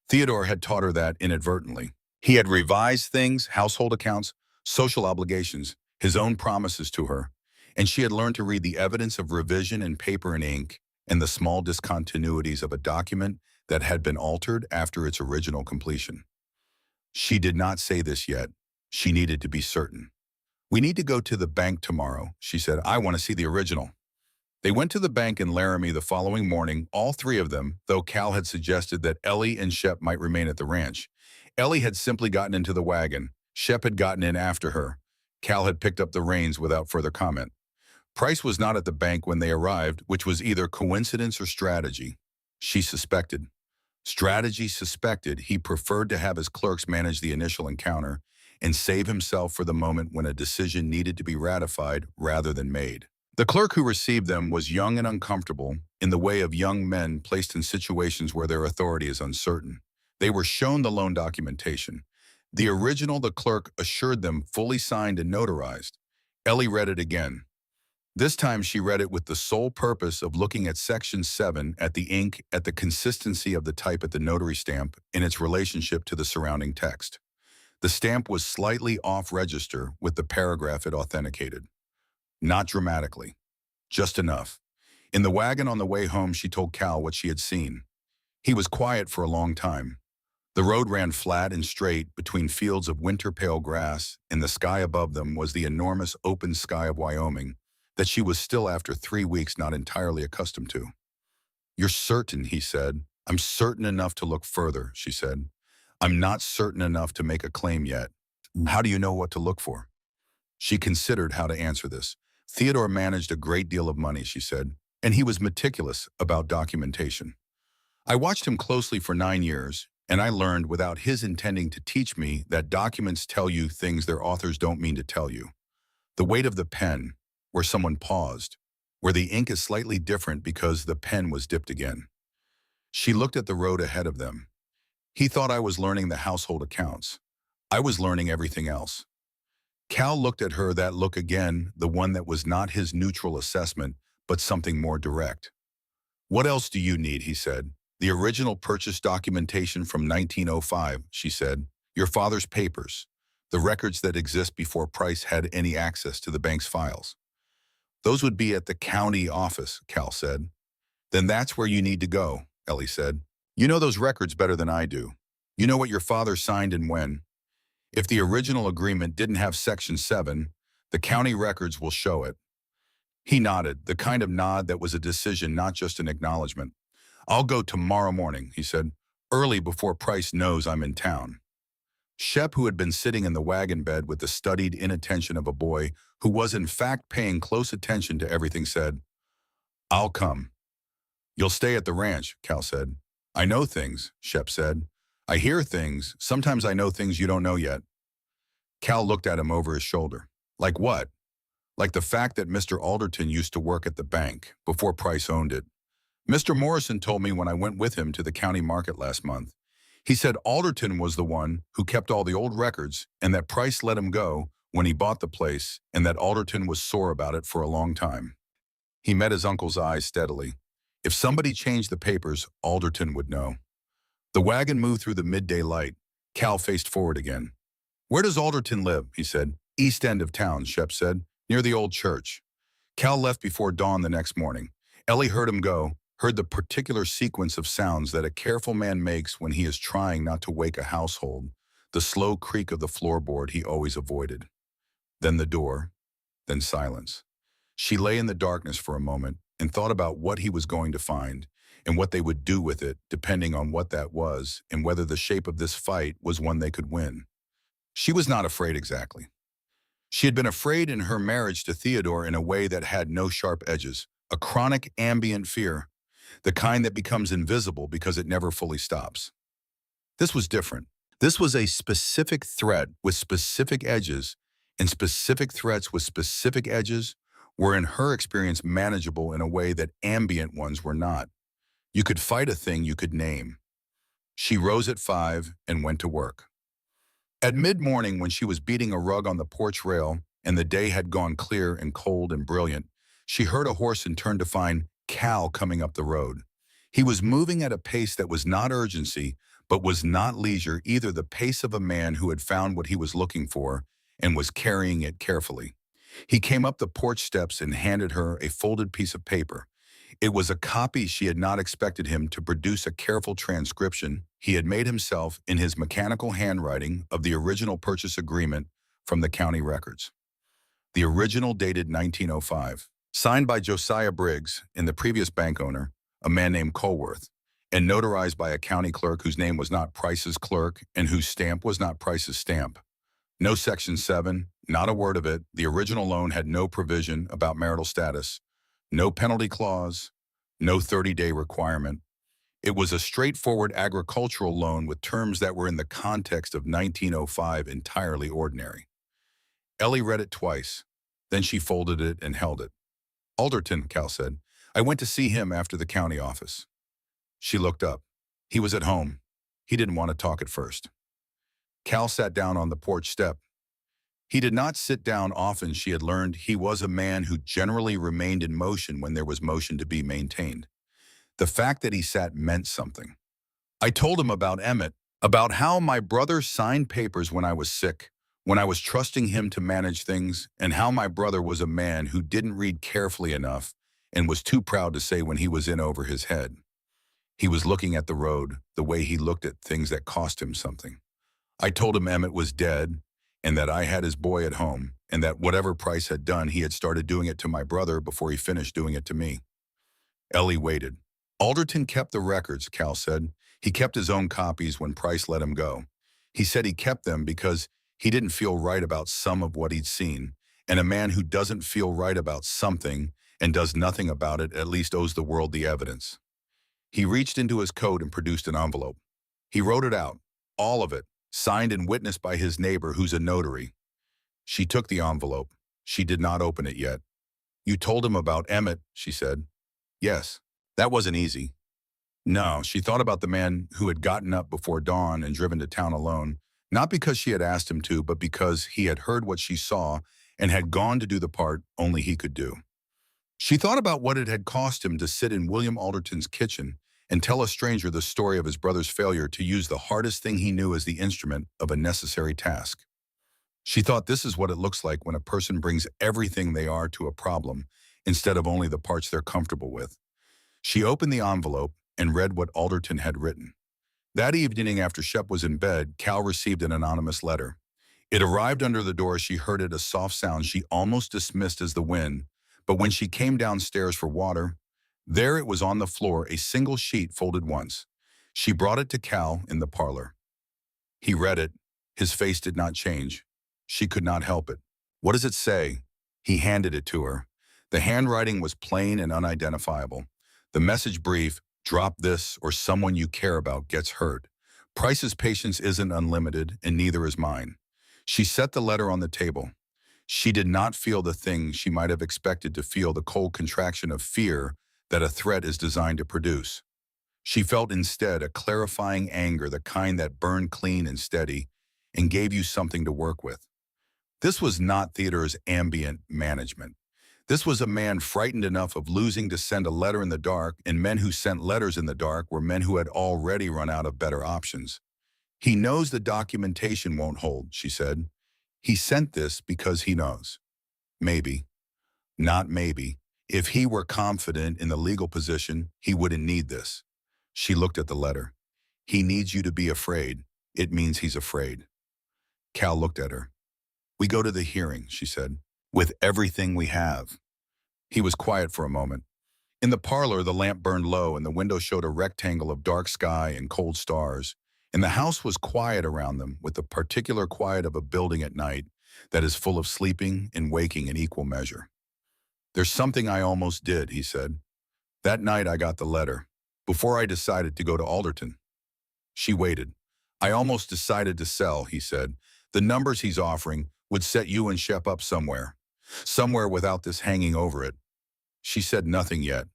Theodore had taught her that inadvertently. He had revised things, household accounts, social obligations, his own promises to her, and she had learned to read the evidence of revision in paper and ink and the small discontinuities of a document that had been altered after its original completion. She did not say this yet. She needed to be certain. "We need to go to the bank tomorrow," she said. "I want to see the original." They went to the bank in Laramie the following morning, all three of them, though Cal had suggested that Ellie and Shep might remain at the ranch. Ellie had simply gotten into the wagon. Shep had gotten in after her. Cal had picked up the reins without further comment. Price was not at the bank when they arrived, which was either coincidence or strategy. She suspected. Strategy suspected he preferred to have his clerks manage the initial encounter and save himself for the moment when a decision needed to be ratified rather than made. The clerk who received them was young and uncomfortable, in the way of young men placed in situations where their authority is uncertain. They were shown the loan documentation. The original, the clerk assured them, fully signed and notarized. Ellie read it again. This time she read it with the sole purpose of looking at Section 7, at the ink, at the consistency of the type at the notary stamp in its relationship to the surrounding text. The stamp was slightly off-register with the paragraph it authenticated. Not dramatically. Just enough. In the wagon on the way home, she told Cal what she had seen. He was quiet for a long time. The road ran flat and straight between fields of winter-pale grass, and the sky above them was the enormous open sky of Wyoming that she was still, after 3 weeks, not entirely accustomed to. "You're certain," he said. "I'm certain enough to look further," she said. "I'm not certain enough to make a claim yet." "How do you know what to look for?" She considered how to answer this. "Theodore managed a great deal of money," she said, "and he was meticulous about documentation. I watched him closely for 9 years, and I learned, without his intending to teach me, that documents tell you things their authors don't mean to tell you. The weight of the pen, where someone paused, where the ink is slightly different because the pen was dipped again." She looked at the road ahead of them. "He thought I was learning the household accounts. I was learning everything else." Cal looked at her, that look again, the one that was not his neutral assessment, but something more direct. "What else do you need?" he said. "The original purchase documentation from 1905, she said. "Your father's papers, the records that exist before Price had any access to the bank's files." "Those would be at the county office," Cal said. "Then that's where you need to go," Ellie said. "You know those records better than I do. You know what your father signed and when. If the original agreement didn't have Section 7, the county records will show it." He nodded, the kind of nod that was a decision, not just an acknowledgement. "I'll go tomorrow morning," he said, "early, before Price knows I'm in town." Shep, who had been sitting in the wagon bed with the studied inattention of a boy who was in fact paying close attention to everything, said, "I'll come." "You'll stay at the ranch," Cal said. "I know things," Shep said. "I hear things. Sometimes I know things you don't know yet." Cal looked at him over his shoulder. "Like what?" like the fact that Mr. Alderton used to work at the bank before Price owned it. Mr. Morrison told me when I went with him to the county market last month. He said Alderton was the one who kept all the old records and that Price let him go when he bought the place and that Alderton was sore about it for a long time. He met his uncle's eyes steadily. If somebody changed the papers, Alderton would know. The wagon moved through the midday light. Cal faced forward again. "Where does Alderton live?" he said. "East end of town," Shep said, "near the old church." Cal left before dawn the next morning. Ellie heard him go, heard the particular sequence of sounds that a careful man makes when he is trying not to wake a household, the slow creak of the floorboard he always avoided. Then the door, then silence. She lay in the darkness for a moment and thought about what he was going to find and what they would do with it, depending on what that was and whether the shape of this fight was one they could win. She was not afraid exactly. She had been afraid in her marriage to Theodore in a way that had no sharp edges, a chronic ambient fear, the kind that becomes invisible because it never fully stops. This was different. This was a specific threat with specific edges, and specific threats with specific edges were in her experience manageable in a way that ambient ones were not. You could fight a thing you could name. She rose at 5 and went to work. At mid-morning, when she was beating a rug on the porch rail and the day had gone clear and cold and brilliant, she heard a horse and turned to find Cal coming up the road. He was moving at a pace that was not urgency, but was not leisure, either the pace of a man who had found what he was looking for and was carrying it carefully. He came up the porch steps and handed her a folded piece of paper. It was a copy she had not expected him to produce a careful transcription he had made himself in his mechanical handwriting of the original purchase agreement from the county records. The original dated 1905, signed by Josiah Briggs and the previous bank owner, a man named Colworth, and notarized by a county clerk whose name was not Price's clerk and whose stamp was not Price's stamp. No Section 7, not a word of it. The original loan had no provision about marital status, no penalty clause, no 30-day requirement. It was a straightforward agricultural loan with terms that were in the context of 1905 entirely ordinary. Ellie read it twice. Then she folded it and held it. "Alderton," Cal said. "I went to see him after the county office." She looked up. He was at home. He didn't want to talk at first. Cal sat down on the porch step. He did not sit down often. She had learned he was a man who generally remained in motion when there was motion to be maintained. The fact that he sat meant something. "I told him about Emmett, about how my brother signed papers when I was sick, when I was trusting him to manage things, and how my brother was a man who didn't read carefully enough and was too proud to say when he was in over his head. He was looking at the road, the way he looked at things that cost him something. I told him Emmett was dead, and that I had his boy at home, and that whatever Price had done, he had started doing it to my brother before he finished doing it to me." Ellie waited. "Alderton kept the records," Cal said. "He kept his own copies when Price let him go. He said he kept them because he didn't feel right about some of what he'd seen, and a man who doesn't feel right about something and does nothing about it at least owes the world the evidence." He reached into his coat and produced an envelope. He wrote it out, all of it, signed and witnessed by his neighbor who's a notary. She took the envelope. She did not open it yet. "You told him about Emmett," she said. "Yes." That wasn't easy. No, she thought about the man who had gotten up before dawn and driven to town alone, not because she had asked him to, but because he had heard what she saw and had gone to do the part only he could do. She thought about what it had cost him to sit in William Alderton's kitchen and tell a stranger the story of his brother's failure to use the hardest thing he knew as the instrument of a necessary task. She thought this is what it looks like when a person brings everything they are to a problem instead of only the parts they're comfortable with. She opened the envelope and read what Alderton had written. That evening, after Shep was in bed, Cal received an anonymous letter. It arrived under the door. She heard it, a soft sound she almost dismissed as the wind, but when she came downstairs for water, there it was on the floor, a single sheet folded once. She brought it to Cal in the parlor. He read it. His face did not change. She could not help it. "What does it say?" He handed it to her. The handwriting was plain and unidentifiable. The message brief: "Drop this or someone you care about gets hurt. Price's patience isn't unlimited and neither is mine." She set the letter on the table. She did not feel the thing she might have expected to feel, the cold contraction of fear that a threat is designed to produce. She felt instead a clarifying anger, the kind that burned clean and steady and gave you something to work with. This was not Theodore's ambient management. This was a man frightened enough of losing to send a letter in the dark, and men who sent letters in the dark were men who had already run out of better options. He knows the documentation won't hold, she said. He sent this because he knows. Maybe, not maybe. If he were confident in the legal position, he wouldn't need this. She looked at the letter. He needs you to be afraid. It means he's afraid. Cal looked at her. We go to the hearing, she said, with everything we have. He was quiet for a moment. In the parlor, the lamp burned low and the window showed a rectangle of dark sky and cold stars. And the house was quiet around them, with the particular quiet of a building at night that is full of sleeping and waking in equal measure. There's something I almost did, he said. That night I got the letter, before I decided to go to Alderton. She waited. I almost decided to sell, he said. The numbers he's offering would set you and Shep up somewhere. Somewhere without this hanging over it. She said nothing yet.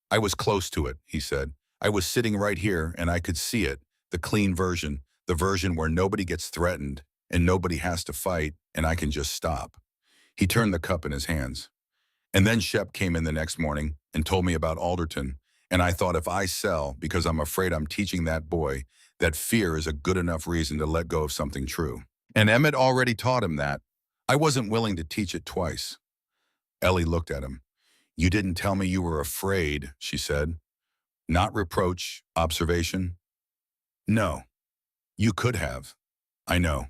I was close to it, he said. I was sitting right here and I could see it, the clean version, the version where nobody gets threatened and nobody has to fight and I can just stop. He turned the cup in his hands. And then Shep came in the next morning and told me about Alderton, and I thought if I sell because I'm afraid I'm teaching that boy that fear is a good enough reason to let go of something true. And Emmett already taught him that. I wasn't willing to teach it twice. Ellie looked at him. You didn't tell me you were afraid, she said. Not reproach, observation. No, you could have. I know.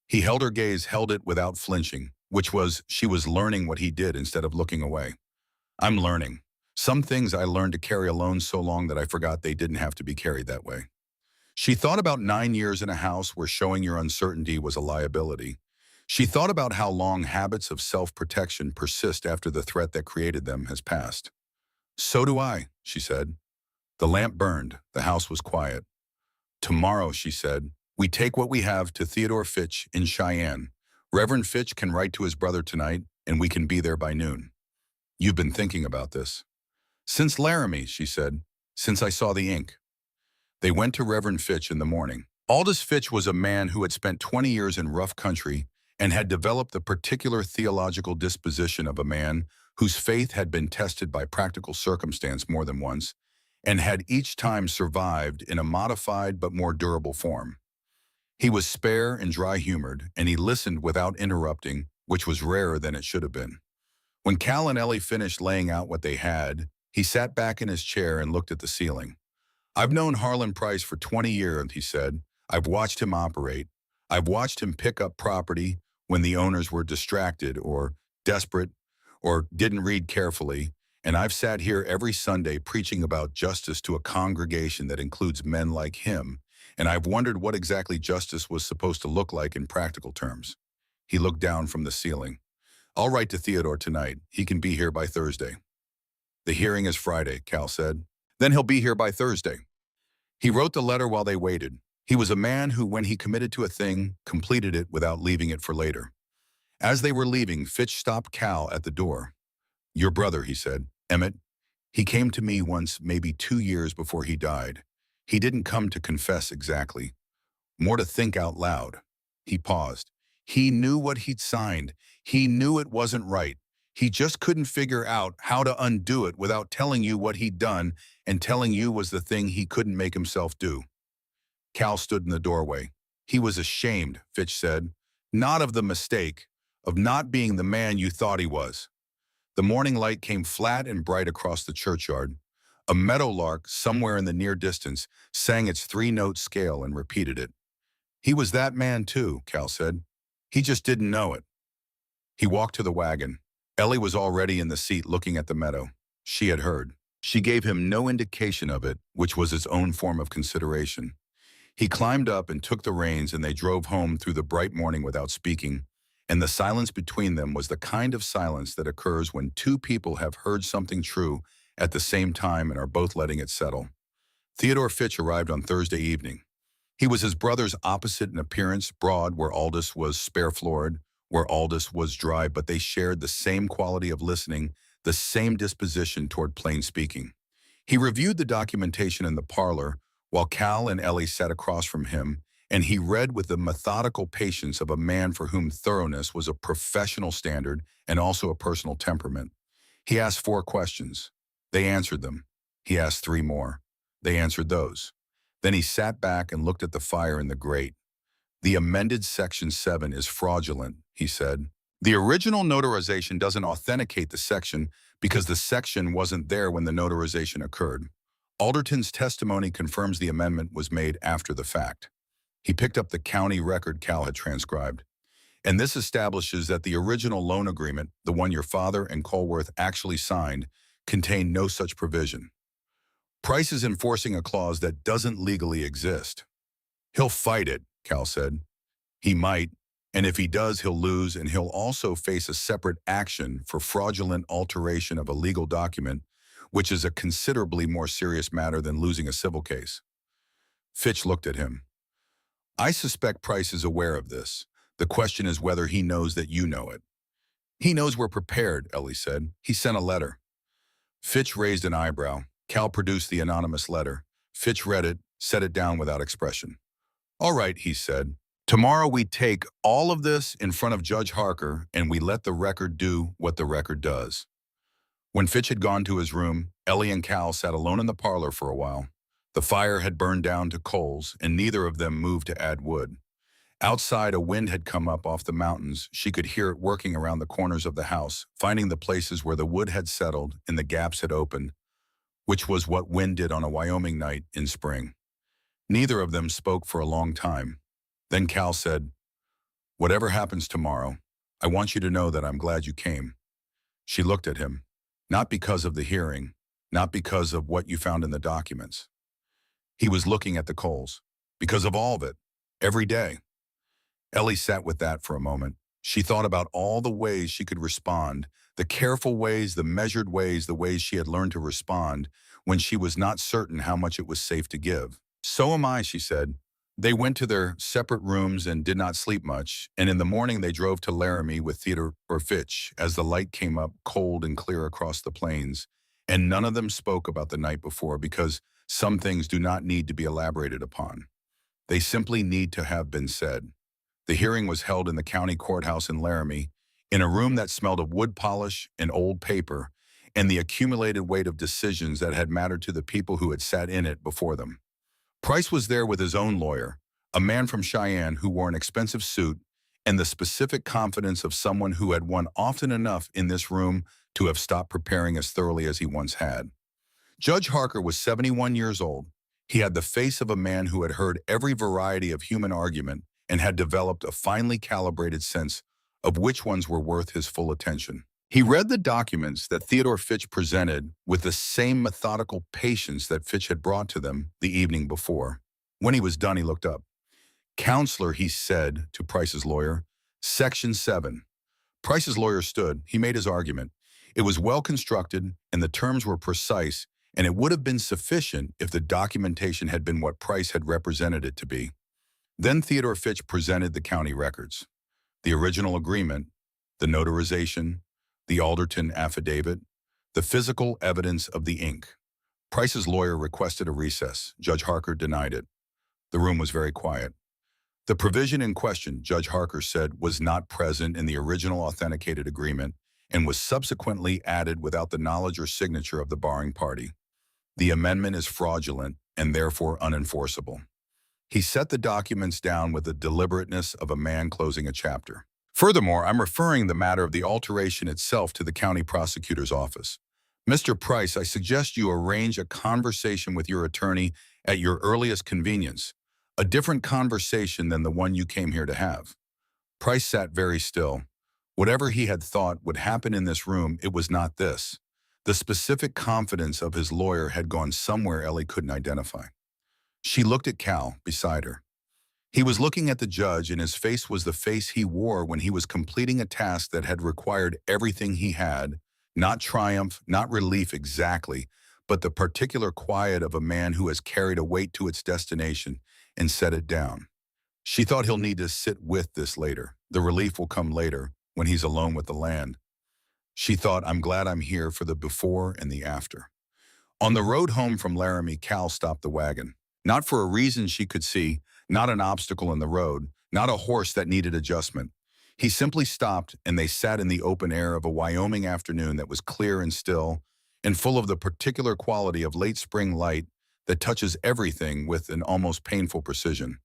He held her gaze, held it without flinching, which was she was learning what he did instead of looking away. I'm learning. Some things I learned to carry alone so long that I forgot they didn't have to be carried that way. She thought about 9 years in a house where showing your uncertainty was a liability. She thought about how long habits of self-protection persist after the threat that created them has passed. So do I, she said. The lamp burned. The house was quiet. Tomorrow, she said, we take what we have to Theodore Fitch in Cheyenne. Reverend Fitch can write to his brother tonight, and we can be there by noon. You've been thinking about this. Since Laramie, she said, since I saw the ink. They went to Reverend Fitch in the morning. Aldous Fitch was a man who had spent 20 years in rough country and had developed the particular theological disposition of a man whose faith had been tested by practical circumstance more than once and had each time survived in a modified but more durable form. He was spare and dry-humored, and he listened without interrupting, which was rarer than it should have been. When Cal and Ellie finished laying out what they had, he sat back in his chair and looked at the ceiling. I've known Harlan Price for 20 years, he said. I've watched him operate. I've watched him pick up property when the owners were distracted or desperate or didn't read carefully, and I've sat here every Sunday preaching about justice to a congregation that includes men like him, and I've wondered what exactly justice was supposed to look like in practical terms. He looked down from the ceiling. I'll write to Theodore tonight. He can be here by Thursday. The hearing is Friday, Cal said. Then he'll be here by Thursday. He wrote the letter while they waited. He was a man who, when he committed to a thing, completed it without leaving it for later. As they were leaving, Fitch stopped Cal at the door. Your brother, he said, Emmett. He came to me once, maybe 2 years before he died. He didn't come to confess exactly. More to think out loud. He paused. He knew what he'd signed. He knew it wasn't right. He just couldn't figure out how to undo it without telling you what he'd done, and telling you was the thing he couldn't make himself do. Cal stood in the doorway. He was ashamed, Fitch said. Not of the mistake, of not being the man you thought he was. The morning light came flat and bright across the churchyard. A meadowlark somewhere in the near distance sang its 3-note scale and repeated it. He was that man too, Cal said. He just didn't know it. He walked to the wagon. Ellie was already in the seat looking at the meadow. She had heard. She gave him no indication of it, which was its own form of consideration. He climbed up and took the reins, and they drove home through the bright morning without speaking, and the silence between them was the kind of silence that occurs when two people have heard something true at the same time and are both letting it settle. Theodore Fitch arrived on Thursday evening. He was his brother's opposite in appearance, broad where Aldous was spare-floored, where Aldous was dry, but they shared the same quality of listening, the same disposition toward plain speaking. He reviewed the documentation in the parlor while Cal and Ellie sat across from him, and he read with the methodical patience of a man for whom thoroughness was a professional standard and also a personal temperament. He asked 4 questions. They answered them. He asked 3 more. They answered those. Then he sat back and looked at the fire in the grate. The amended Section 7 is fraudulent, he said. The original notarization doesn't authenticate the section because the section wasn't there when the notarization occurred. Alderton's testimony confirms the amendment was made after the fact. He picked up the county record Cal had transcribed. And this establishes that the original loan agreement, the one your father and Colworth actually signed, contained no such provision. Price is enforcing a clause that doesn't legally exist. He'll fight it, Cal said. He might, and if he does, he'll lose, and he'll also face a separate action for fraudulent alteration of a legal document, which is a considerably more serious matter than losing a civil case. Fitch looked at him. I suspect Price is aware of this. The question is whether he knows that you know it. He knows we're prepared, Ellie said. He sent a letter. Fitch raised an eyebrow. Cal produced the anonymous letter. Fitch read it, set it down without expression. All right, he said. Tomorrow we take all of this in front of Judge Harker and we let the record do what the record does. When Fitch had gone to his room, Ellie and Cal sat alone in the parlor for a while. The fire had burned down to coals, and neither of them moved to add wood. Outside, a wind had come up off the mountains. She could hear it working around the corners of the house, finding the places where the wood had settled and the gaps had opened, which was what wind did on a Wyoming night in spring. Neither of them spoke for a long time. Then Cal said, "Whatever happens tomorrow, I want you to know that I'm glad you came." She looked at him, not because of the hearing, not because of what you found in the documents. He was looking at the coals, because of all of it, every day. Ellie sat with that for a moment. She thought about all the ways she could respond, the careful ways, the measured ways, the ways she had learned to respond when she was not certain how much it was safe to give. So am I, she said. They went to their separate rooms and did not sleep much, and in the morning they drove to Laramie with Theodore Fitch as the light came up cold and clear across the plains, and none of them spoke about the night before because some things do not need to be elaborated upon. They simply need to have been said. The hearing was held in the county courthouse in Laramie, in a room that smelled of wood polish and old paper, and the accumulated weight of decisions that had mattered to the people who had sat in it before them. Price was there with his own lawyer, a man from Cheyenne who wore an expensive suit, and the specific confidence of someone who had won often enough in this room to have stopped preparing as thoroughly as he once had. Judge Harker was 71 years old. He had the face of a man who had heard every variety of human argument and had developed a finely calibrated sense of which ones were worth his full attention. He read the documents that Theodore Fitch presented with the same methodical patience that Fitch had brought to them the evening before. When he was done, he looked up. "Counselor," he said to Price's lawyer, "Section 7. Price's lawyer stood. He made his argument. It was well constructed, and the terms were precise, and it would have been sufficient if the documentation had been what Price had represented it to be. Then Theodore Fitch presented the county records. The original agreement, the notarization, the Alderton affidavit, the physical evidence of the ink. Price's lawyer requested a recess. Judge Harker denied it. The room was very quiet. The provision in question, Judge Harker said, was not present in the original authenticated agreement and was subsequently added without the knowledge or signature of the barring party. The amendment is fraudulent and therefore unenforceable. He set the documents down with the deliberateness of a man closing a chapter. Furthermore, I'm referring the matter of the alteration itself to the county prosecutor's office. Mr. Price, I suggest you arrange a conversation with your attorney at your earliest convenience, a different conversation than the one you came here to have." Price sat very still. Whatever he had thought would happen in this room, it was not this. The specific confidence of his lawyer had gone somewhere Ellie couldn't identify. She looked at Cal beside her. He was looking at the judge, and his face was the face he wore when he was completing a task that had required everything he had, not triumph, not relief exactly, but the particular quiet of a man who has carried a weight to its destination and set it down. She thought he'll need to sit with this later. The relief will come later, when he's alone with the land. She thought, I'm glad I'm here for the before and the after. On the road home from Laramie, Cal stopped the wagon. Not for a reason she could see, not an obstacle in the road, not a horse that needed adjustment. He simply stopped, and they sat in the open air of a Wyoming afternoon that was clear and still, and full of the particular quality of late spring light that touches everything with an almost painful precision.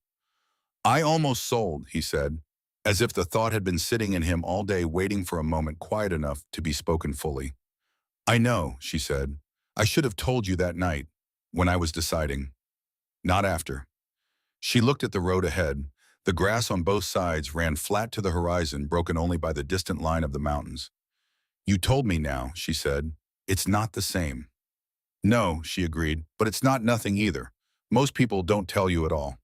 I almost sold, he said, as if the thought had been sitting in him all day waiting for a moment quiet enough to be spoken fully. I know, she said. I should have told you that night, when I was deciding. Not after. She looked at the road ahead. The grass on both sides ran flat to the horizon, broken only by the distant line of the mountains. You told me now, she said. It's not the same. No, she agreed, but it's not nothing either. Most people don't tell you at all.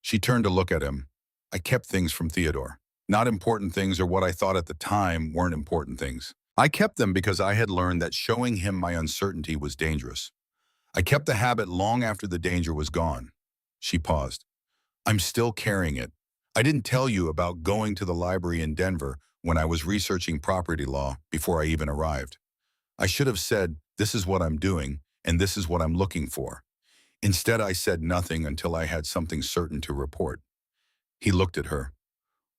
She turned to look at him. I kept things from Theodore. Not important things, or what I thought at the time weren't important things. I kept them because I had learned that showing him my uncertainty was dangerous. I kept the habit long after the danger was gone. She paused. I'm still carrying it. I didn't tell you about going to the library in Denver when I was researching property law before I even arrived. I should have said, this is what I'm doing, and this is what I'm looking for. Instead, I said nothing until I had something certain to report. He looked at her.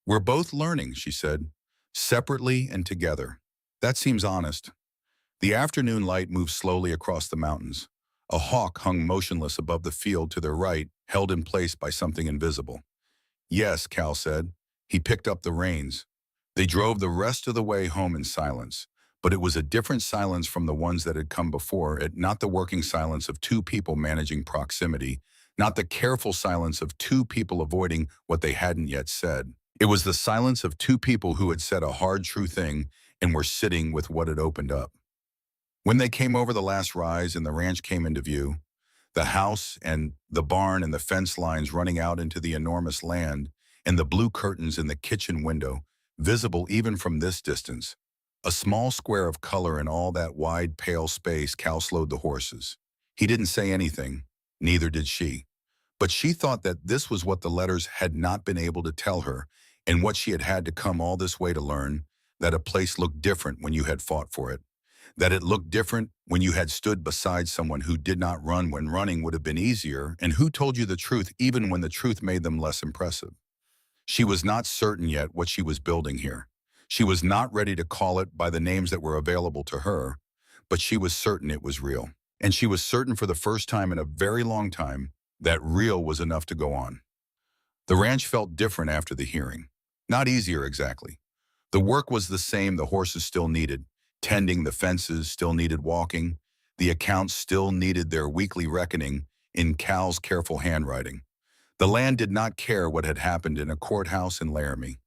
We're both learning, she said, separately and together. That seems honest. The afternoon light moved slowly across the mountains. A hawk hung motionless above the field to their right, held in place by something invisible. Yes, Cal said. He picked up the reins. They drove the rest of the way home in silence, but it was a different silence from the ones that had come before it, not the working silence of two people managing proximity, not the careful silence of two people avoiding what they hadn't yet said. It was the silence of two people who had said a hard, true thing and were sitting with what had opened up. When they came over the last rise and the ranch came into view, the house and the barn and the fence lines running out into the enormous land, and the blue curtains in the kitchen window, visible even from this distance, a small square of color in all that wide, pale space, Cal slowed the horses. He didn't say anything, neither did she. But she thought that this was what the letters had not been able to tell her, and what she had had to come all this way to learn, that a place looked different when you had fought for it. That it looked different when you had stood beside someone who did not run when running would have been easier, and who told you the truth even when the truth made them less impressive. She was not certain yet what she was building here. She was not ready to call it by the names that were available to her, but she was certain it was real. And she was certain for the first time in a very long time that real was enough to go on. The ranch felt different after the hearing. Not easier exactly. The work was the same, the horses still needed. Tending the fences still needed walking. The accounts still needed their weekly reckoning in Cal's careful handwriting. The land did not care what had happened in a courthouse in Laramie.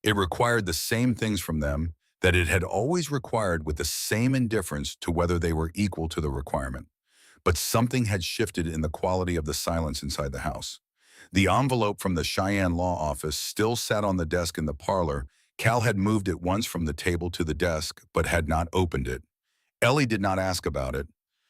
It required the same things from them that it had always required, with the same indifference to whether they were equal to the requirement. But something had shifted in the quality of the silence inside the house. The envelope from the Cheyenne law office still sat on the desk in the parlor. Cal had moved it once from the table to the desk, but had not opened it. Ellie did not ask about it.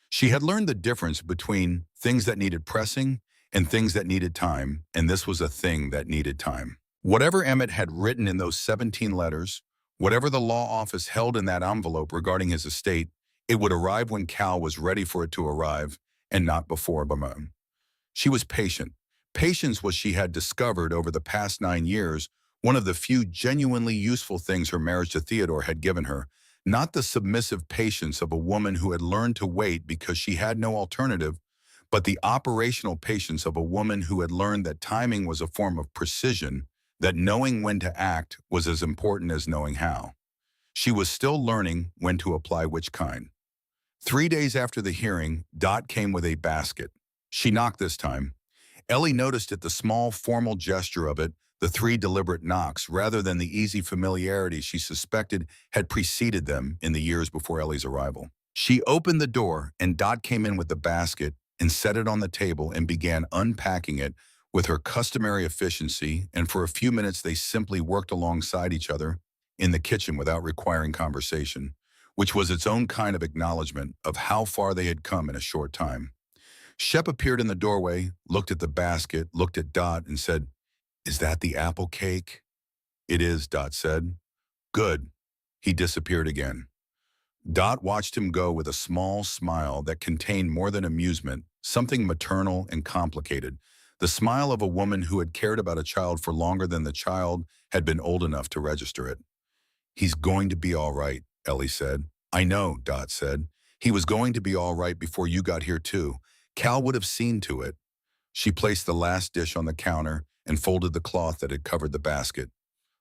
She had learned the difference between things that needed pressing and things that needed time, and this was a thing that needed time. Whatever Emmett had written in those 17 letters, whatever the law office held in that envelope regarding his estate, it would arrive when Cal was ready for it to arrive, and not before. She was patient. Patience was, she had discovered over the past 9 years, one of the few genuinely useful things her marriage to Theodore had given her. Not the submissive patience of a woman who had learned to wait because she had no alternative, but the operational patience of a woman who had learned that timing was a form of precision, that knowing when to act was as important as knowing how. She was still learning when to apply which kind. 3 days after the hearing, Dot came with a basket. She knocked this time. Ellie noticed it, the small, formal gesture of it, the 3 deliberate knocks, rather than the easy familiarity she suspected had preceded them in the years before Ellie's arrival. She opened the door, and Dot came in with the basket and set it on the table and began unpacking it with her customary efficiency, and for a few minutes they simply worked alongside each other in the kitchen without requiring conversation, which was its own kind of acknowledgement of how far they had come in a short time. Shep appeared in the doorway, looked at the basket, looked at Dot, and said, "Is that the apple cake?" It is, Dot said. Good. He disappeared again. Dot watched him go with a small smile that contained more than amusement, something maternal and complicated. The smile of a woman who had cared about a child for longer than the child had been old enough to register it. He's going to be all right, Ellie said. I know, Dot said. He was going to be all right before you got here too. Cal would have seen to it. She placed the last dish on the counter and folded the cloth that had covered the basket.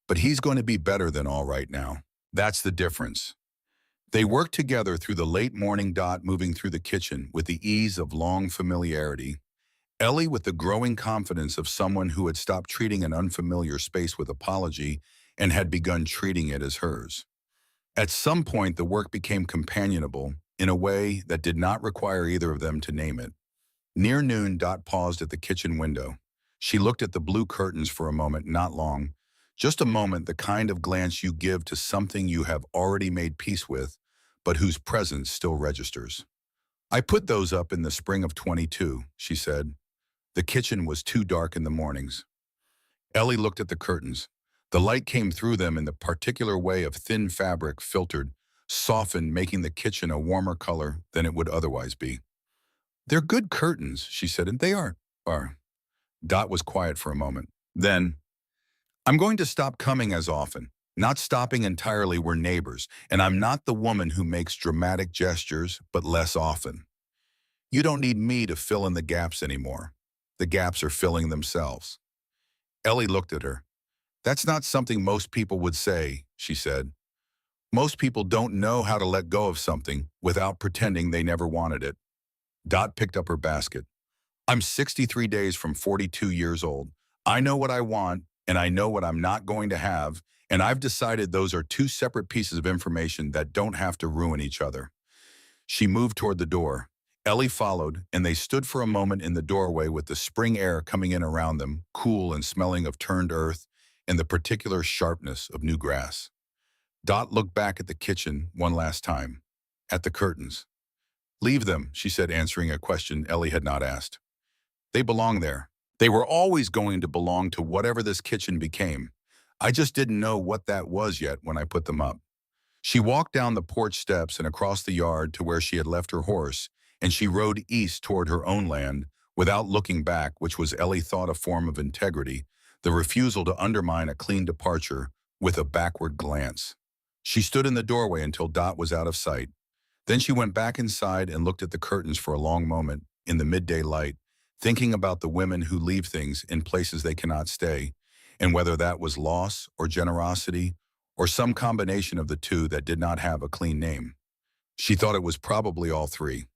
But he's going to be better than all right now. That's the difference. They worked together through the late morning. Dot moving through the kitchen with the ease of long familiarity. Ellie with the growing confidence of someone who had stopped treating an unfamiliar space with apology and had begun treating it as hers. At some point, the work became companionable in a way that did not require either of them to name it. Near noon, Dot paused at the kitchen window. She looked at the blue curtains for a moment, not long. Just a moment, the kind of glance you give to something you have already made peace with, but whose presence still registers. I put those up in the spring of 22, she said. The kitchen was too dark in the mornings. Ellie looked at the curtains. The light came through them in the particular way of thin fabric filtered, softened, making the kitchen a warmer color than it would otherwise be. They're good curtains, she said, and they are. Dot was quiet for a moment. Then, I'm going to stop coming as often. Not stopping entirely, we're neighbors, and I'm not the woman who makes dramatic gestures, but less often. You don't need me to fill in the gaps anymore. The gaps are filling themselves. Ellie looked at her. That's not something most people would say, she said. Most people don't know how to let go of something without pretending they never wanted it. Dot picked up her basket. I'm 63 days from 42 years old. I know what I want, and I know what I'm not going to have, and I've decided those are two separate pieces of information that don't have to ruin each other. She moved toward the door. Ellie followed, and they stood for a moment in the doorway with the spring air coming in around them, cool and smelling of turned earth, and the particular sharpness of new grass. Dot looked back at the kitchen one last time, at the curtains. Leave them, she said, answering a question Ellie had not asked. They belong there. They were always going to belong to whatever this kitchen became. I just didn't know what that was yet when I put them up. She walked down the porch steps and across the yard to where she had left her horse, and she rode east toward her own land without looking back, which was, Ellie thought, a form of integrity, the refusal to undermine a clean departure with a backward glance. She stood in the doorway until Dot was out of sight. Then she went back inside and looked at the curtains for a long moment in the midday light, thinking about the women who leave things in places they cannot stay, and whether that was loss or generosity or some combination of the two that did not have a clean name. She thought it was probably all three.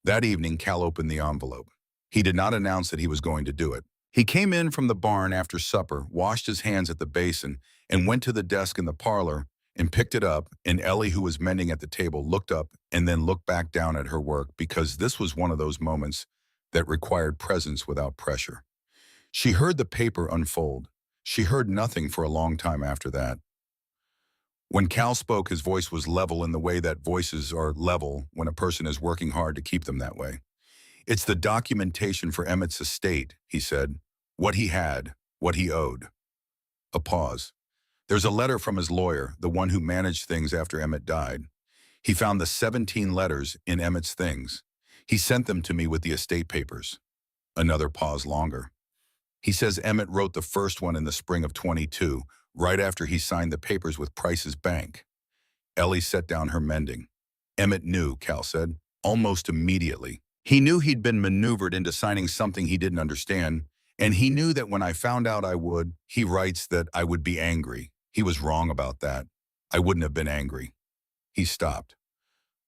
That evening, Cal opened the envelope. He did not announce that he was going to do it. He came in from the barn after supper, washed his hands at the basin, and went to the desk in the parlor and picked it up, and Ellie, who was mending at the table, looked up and then looked back down at her work because this was one of those moments that required presence without pressure. She heard the paper unfold. She heard nothing for a long time after that. When Cal spoke, his voice was level in the way that voices are level when a person is working hard to keep them that way. It's the documentation for Emmett's estate, he said. What he had, what he owed. A pause. There's a letter from his lawyer, the one who managed things after Emmett died. He found the 17 letters in Emmett's things. He sent them to me with the estate papers. Another pause longer. He says Emmett wrote the first one in the spring of 22, right after he signed the papers with Price's bank. Ellie set down her mending. Emmett knew, Cal said, almost immediately. He knew he'd been maneuvered into signing something he didn't understand, and he knew that when I found out I would, he writes that I would be angry. He was wrong about that. I wouldn't have been angry. He stopped.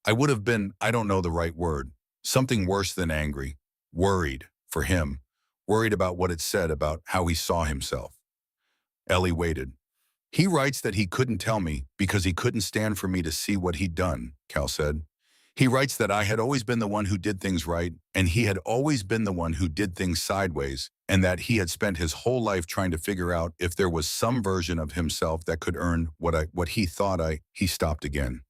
I would have been, I don't know the right word, something worse than angry, worried for him, worried about what it said about how he saw himself. Ellie waited. He writes that he couldn't tell me because he couldn't stand for me to see what he'd done, Cal said. He writes that I had always been the one who did things right, and he had always been the one who did things sideways, and that he had spent his whole life trying to figure out if there was some version of himself that could earn what he thought He stopped again.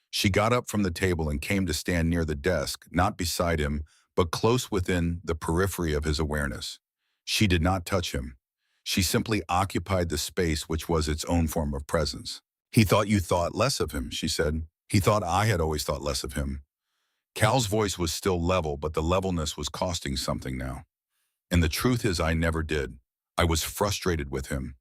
She got up from the table and came to stand near the desk, not beside him, but close within the periphery of his awareness. She did not touch him. She simply occupied the space, which was its own form of presence. He thought you thought less of him, she said. He thought I had always thought less of him. Cal's voice was still level, but the levelness was costing something now. And the truth is I never did. I was frustrated with him.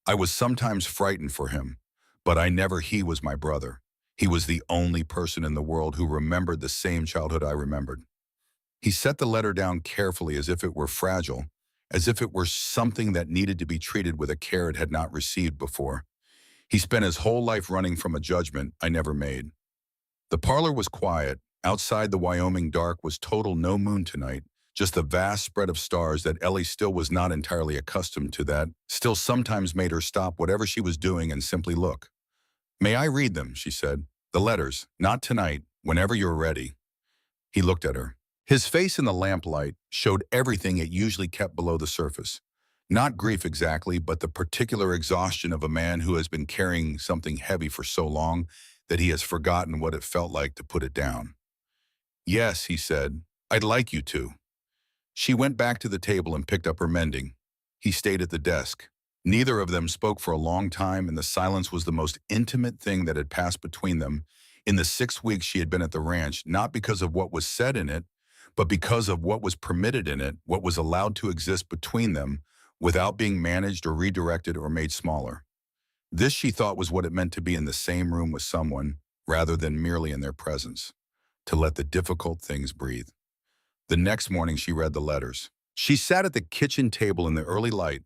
I was sometimes frightened for him, but he was my brother. He was the only person in the world who remembered the same childhood I remembered. He set the letter down carefully as if it were fragile, as if it were something that needed to be treated with a care it had not received before. He spent his whole life running from a judgment I never made. The parlor was quiet. Outside, the Wyoming dark was total no moon tonight, just the vast spread of stars that Ellie still was not entirely accustomed to, that still sometimes made her stop whatever she was doing and simply look. "May I read them?" she said. "The letters, not tonight, whenever you're ready." He looked at her. His face in the lamplight showed everything it usually kept below the surface. Not grief exactly, but the particular exhaustion of a man who has been carrying something heavy for so long that he has forgotten what it felt like to put it down. "Yes," he said, "I'd like you to." She went back to the table and picked up her mending. He stayed at the desk. Neither of them spoke for a long time, and the silence was the most intimate thing that had passed between them in the 6 weeks she had been at the ranch, not because of what was said in it, but because of what was permitted in it, what was allowed to exist between them without being managed or redirected or made smaller. This, she thought, was what it meant to be in the same room with someone rather than merely in their presence, to let the difficult things breathe. The next morning, she read the letters. She sat at the kitchen table in the early light,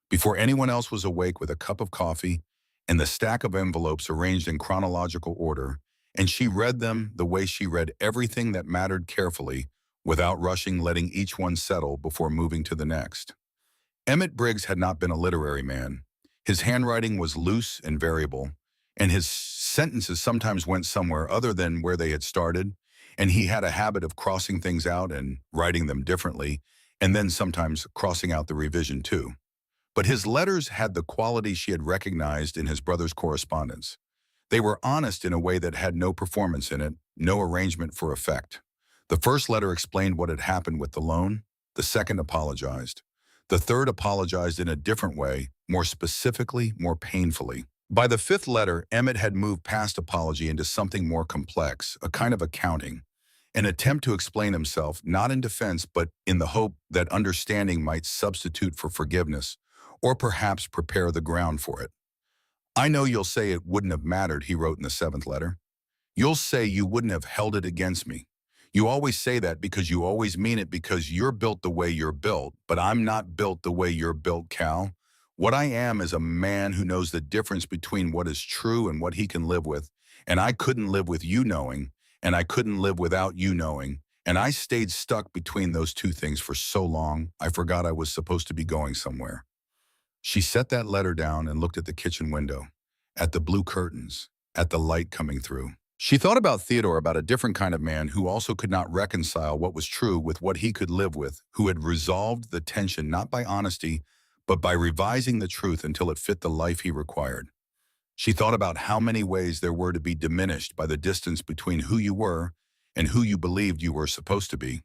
before anyone else was awake, with a cup of coffee and the stack of envelopes arranged in chronological order, and she read them the way she read everything that mattered, carefully, without rushing, letting each one settle before moving to the next. Emmett Briggs had not been a literary man. His handwriting was loose and variable, and his sentences sometimes went somewhere other than where they had started, and he had a habit of crossing things out and writing them differently, and then sometimes crossing out the revision too. But his letters had the quality she had recognized in his brother's correspondence. They were honest in a way that had no performance in it, no arrangement for effect. The first letter explained what had happened with the loan. The second apologized. The third apologized in a different way, more specifically, more painfully. By the fifth letter, Emmett had moved past apology into something more complex, a kind of accounting, an attempt to explain himself, not in defense, but in the hope that understanding might substitute for forgiveness, or perhaps prepare the ground for it. "I know you'll say it wouldn't have mattered," he wrote in the seventh letter. "You'll say you wouldn't have held it against me. You always say that because you always mean it, because you're built the way you're built, but I'm not built the way you're built, Cal. What I am is a man who knows the difference between what is true and what he can live with, and I couldn't live with you knowing, and I couldn't live without you knowing, and I stayed stuck between those two things for so long, I forgot I was supposed to be going somewhere." She set that letter down and looked at the kitchen window, at the blue curtains, at the light coming through. She thought about Theodore, about a different kind of man who also could not reconcile what was true with what he could live with, who had resolved the tension not by honesty, but by revising the truth until it fit the life he required. She thought about how many ways there were to be diminished by the distance between who you were and who you believed you were supposed to be.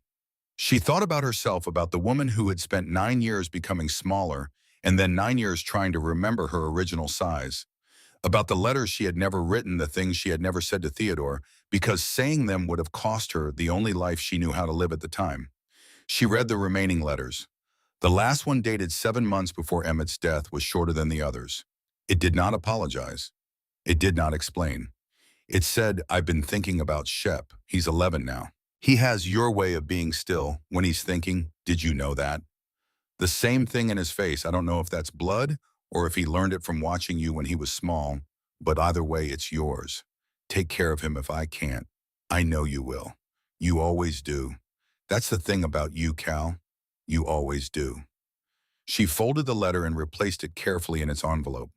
She thought about herself, about the woman who had spent 9 years becoming smaller and then 9 years trying to remember her original size. About the letters she had never written, the things she had never said to Theodore, because saying them would have cost her the only life she knew how to live at the time. She read the remaining letters. The last one, dated 7 months before Emmett's death, was shorter than the others. It did not apologize. It did not explain. It said, "I've been thinking about Shep. He's 11 now. He has your way of being still when he's thinking. Did you know that? The same thing in his face. I don't know if that's blood or if he learned it from watching you when he was small, but either way, it's yours. Take care of him if I can't. I know you will. You always do. That's the thing about you, Cal. You always do." She folded the letter and replaced it carefully in its envelope.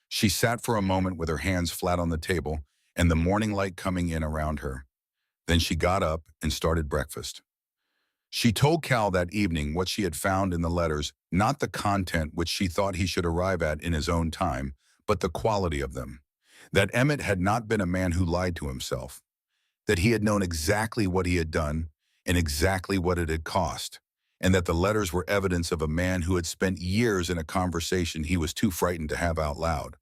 She sat for a moment with her hands flat on the table and the morning light coming in around her. Then she got up and started breakfast. She told Cal that evening what she had found in the letters, not the content which she thought he should arrive at in his own time, but the quality of them. That Emmett had not been a man who lied to himself. That he had known exactly what he had done and exactly what it had cost. and that the letters were evidence of a man who had spent years in a conversation he was too frightened to have out loud.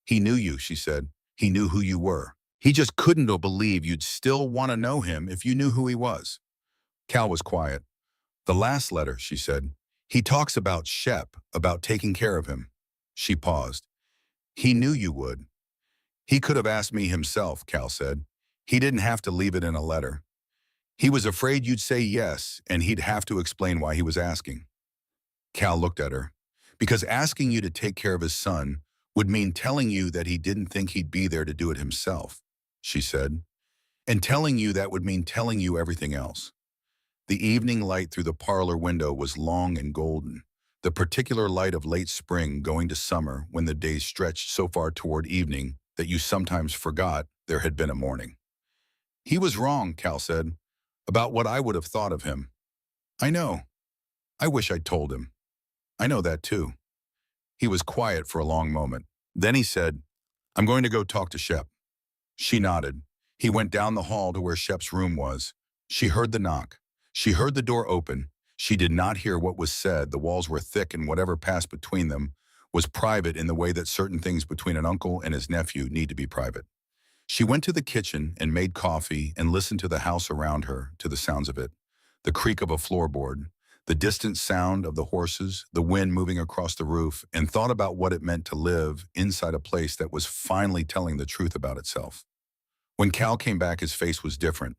He knew you, she said. He knew who you were. He just couldn't believe you'd still want to know him if you knew who he was. Cal was quiet. The last letter, she said. He talks about Shep, about taking care of him. She paused. He knew you would. He could have asked me himself, Cal said. He didn't have to leave it in a letter. He was afraid you'd say yes, and he'd have to explain why he was asking. Cal looked at her. Because asking you to take care of his son would mean telling you that he didn't think he'd be there to do it himself, she said. And telling you that would mean telling you everything else. The evening light through the parlor window was long and golden, the particular light of late spring going to summer when the days stretched so far toward evening that you sometimes forgot there had been a morning. He was wrong, Cal said, about what I would have thought of him. I know. I wish I'd told him. I know that too. He was quiet for a long moment. Then he said, I'm going to go talk to Shep. She nodded. He went down the hall to where Shep's room was. She heard the knock. She heard the door open. She did not hear what was said. The walls were thick, and whatever passed between them was private in the way that certain things between an uncle and his nephew need to be private. She went to the kitchen and made coffee and listened to the house around her, to the sounds of it, the creak of a floorboard, the distant sound of the horses, the wind moving across the roof, and thought about what it meant to live inside a place that was finally telling the truth about itself. When Cal came back, his face was different.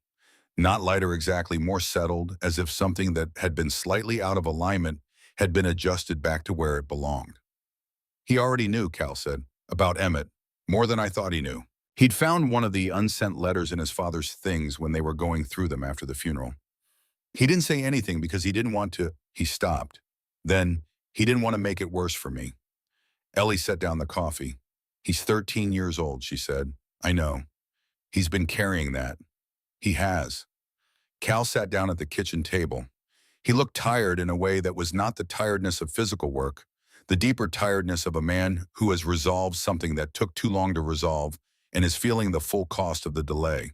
Not lighter exactly, more settled, as if something that had been slightly out of alignment had been adjusted back to where it belonged. He already knew, Cal said, about Emmett, more than I thought he knew. He'd found one of the unsent letters in his father's things when they were going through them after the funeral. He didn't say anything because he didn't want to. He stopped. Then, he didn't want to make it worse for me. Ellie set down the coffee. He's 13 years old, she said. I know. He's been carrying that. He has. Cal sat down at the kitchen table. He looked tired in a way that was not the tiredness of physical work, the deeper tiredness of a man who has resolved something that took too long to resolve and is feeling the full cost of the delay.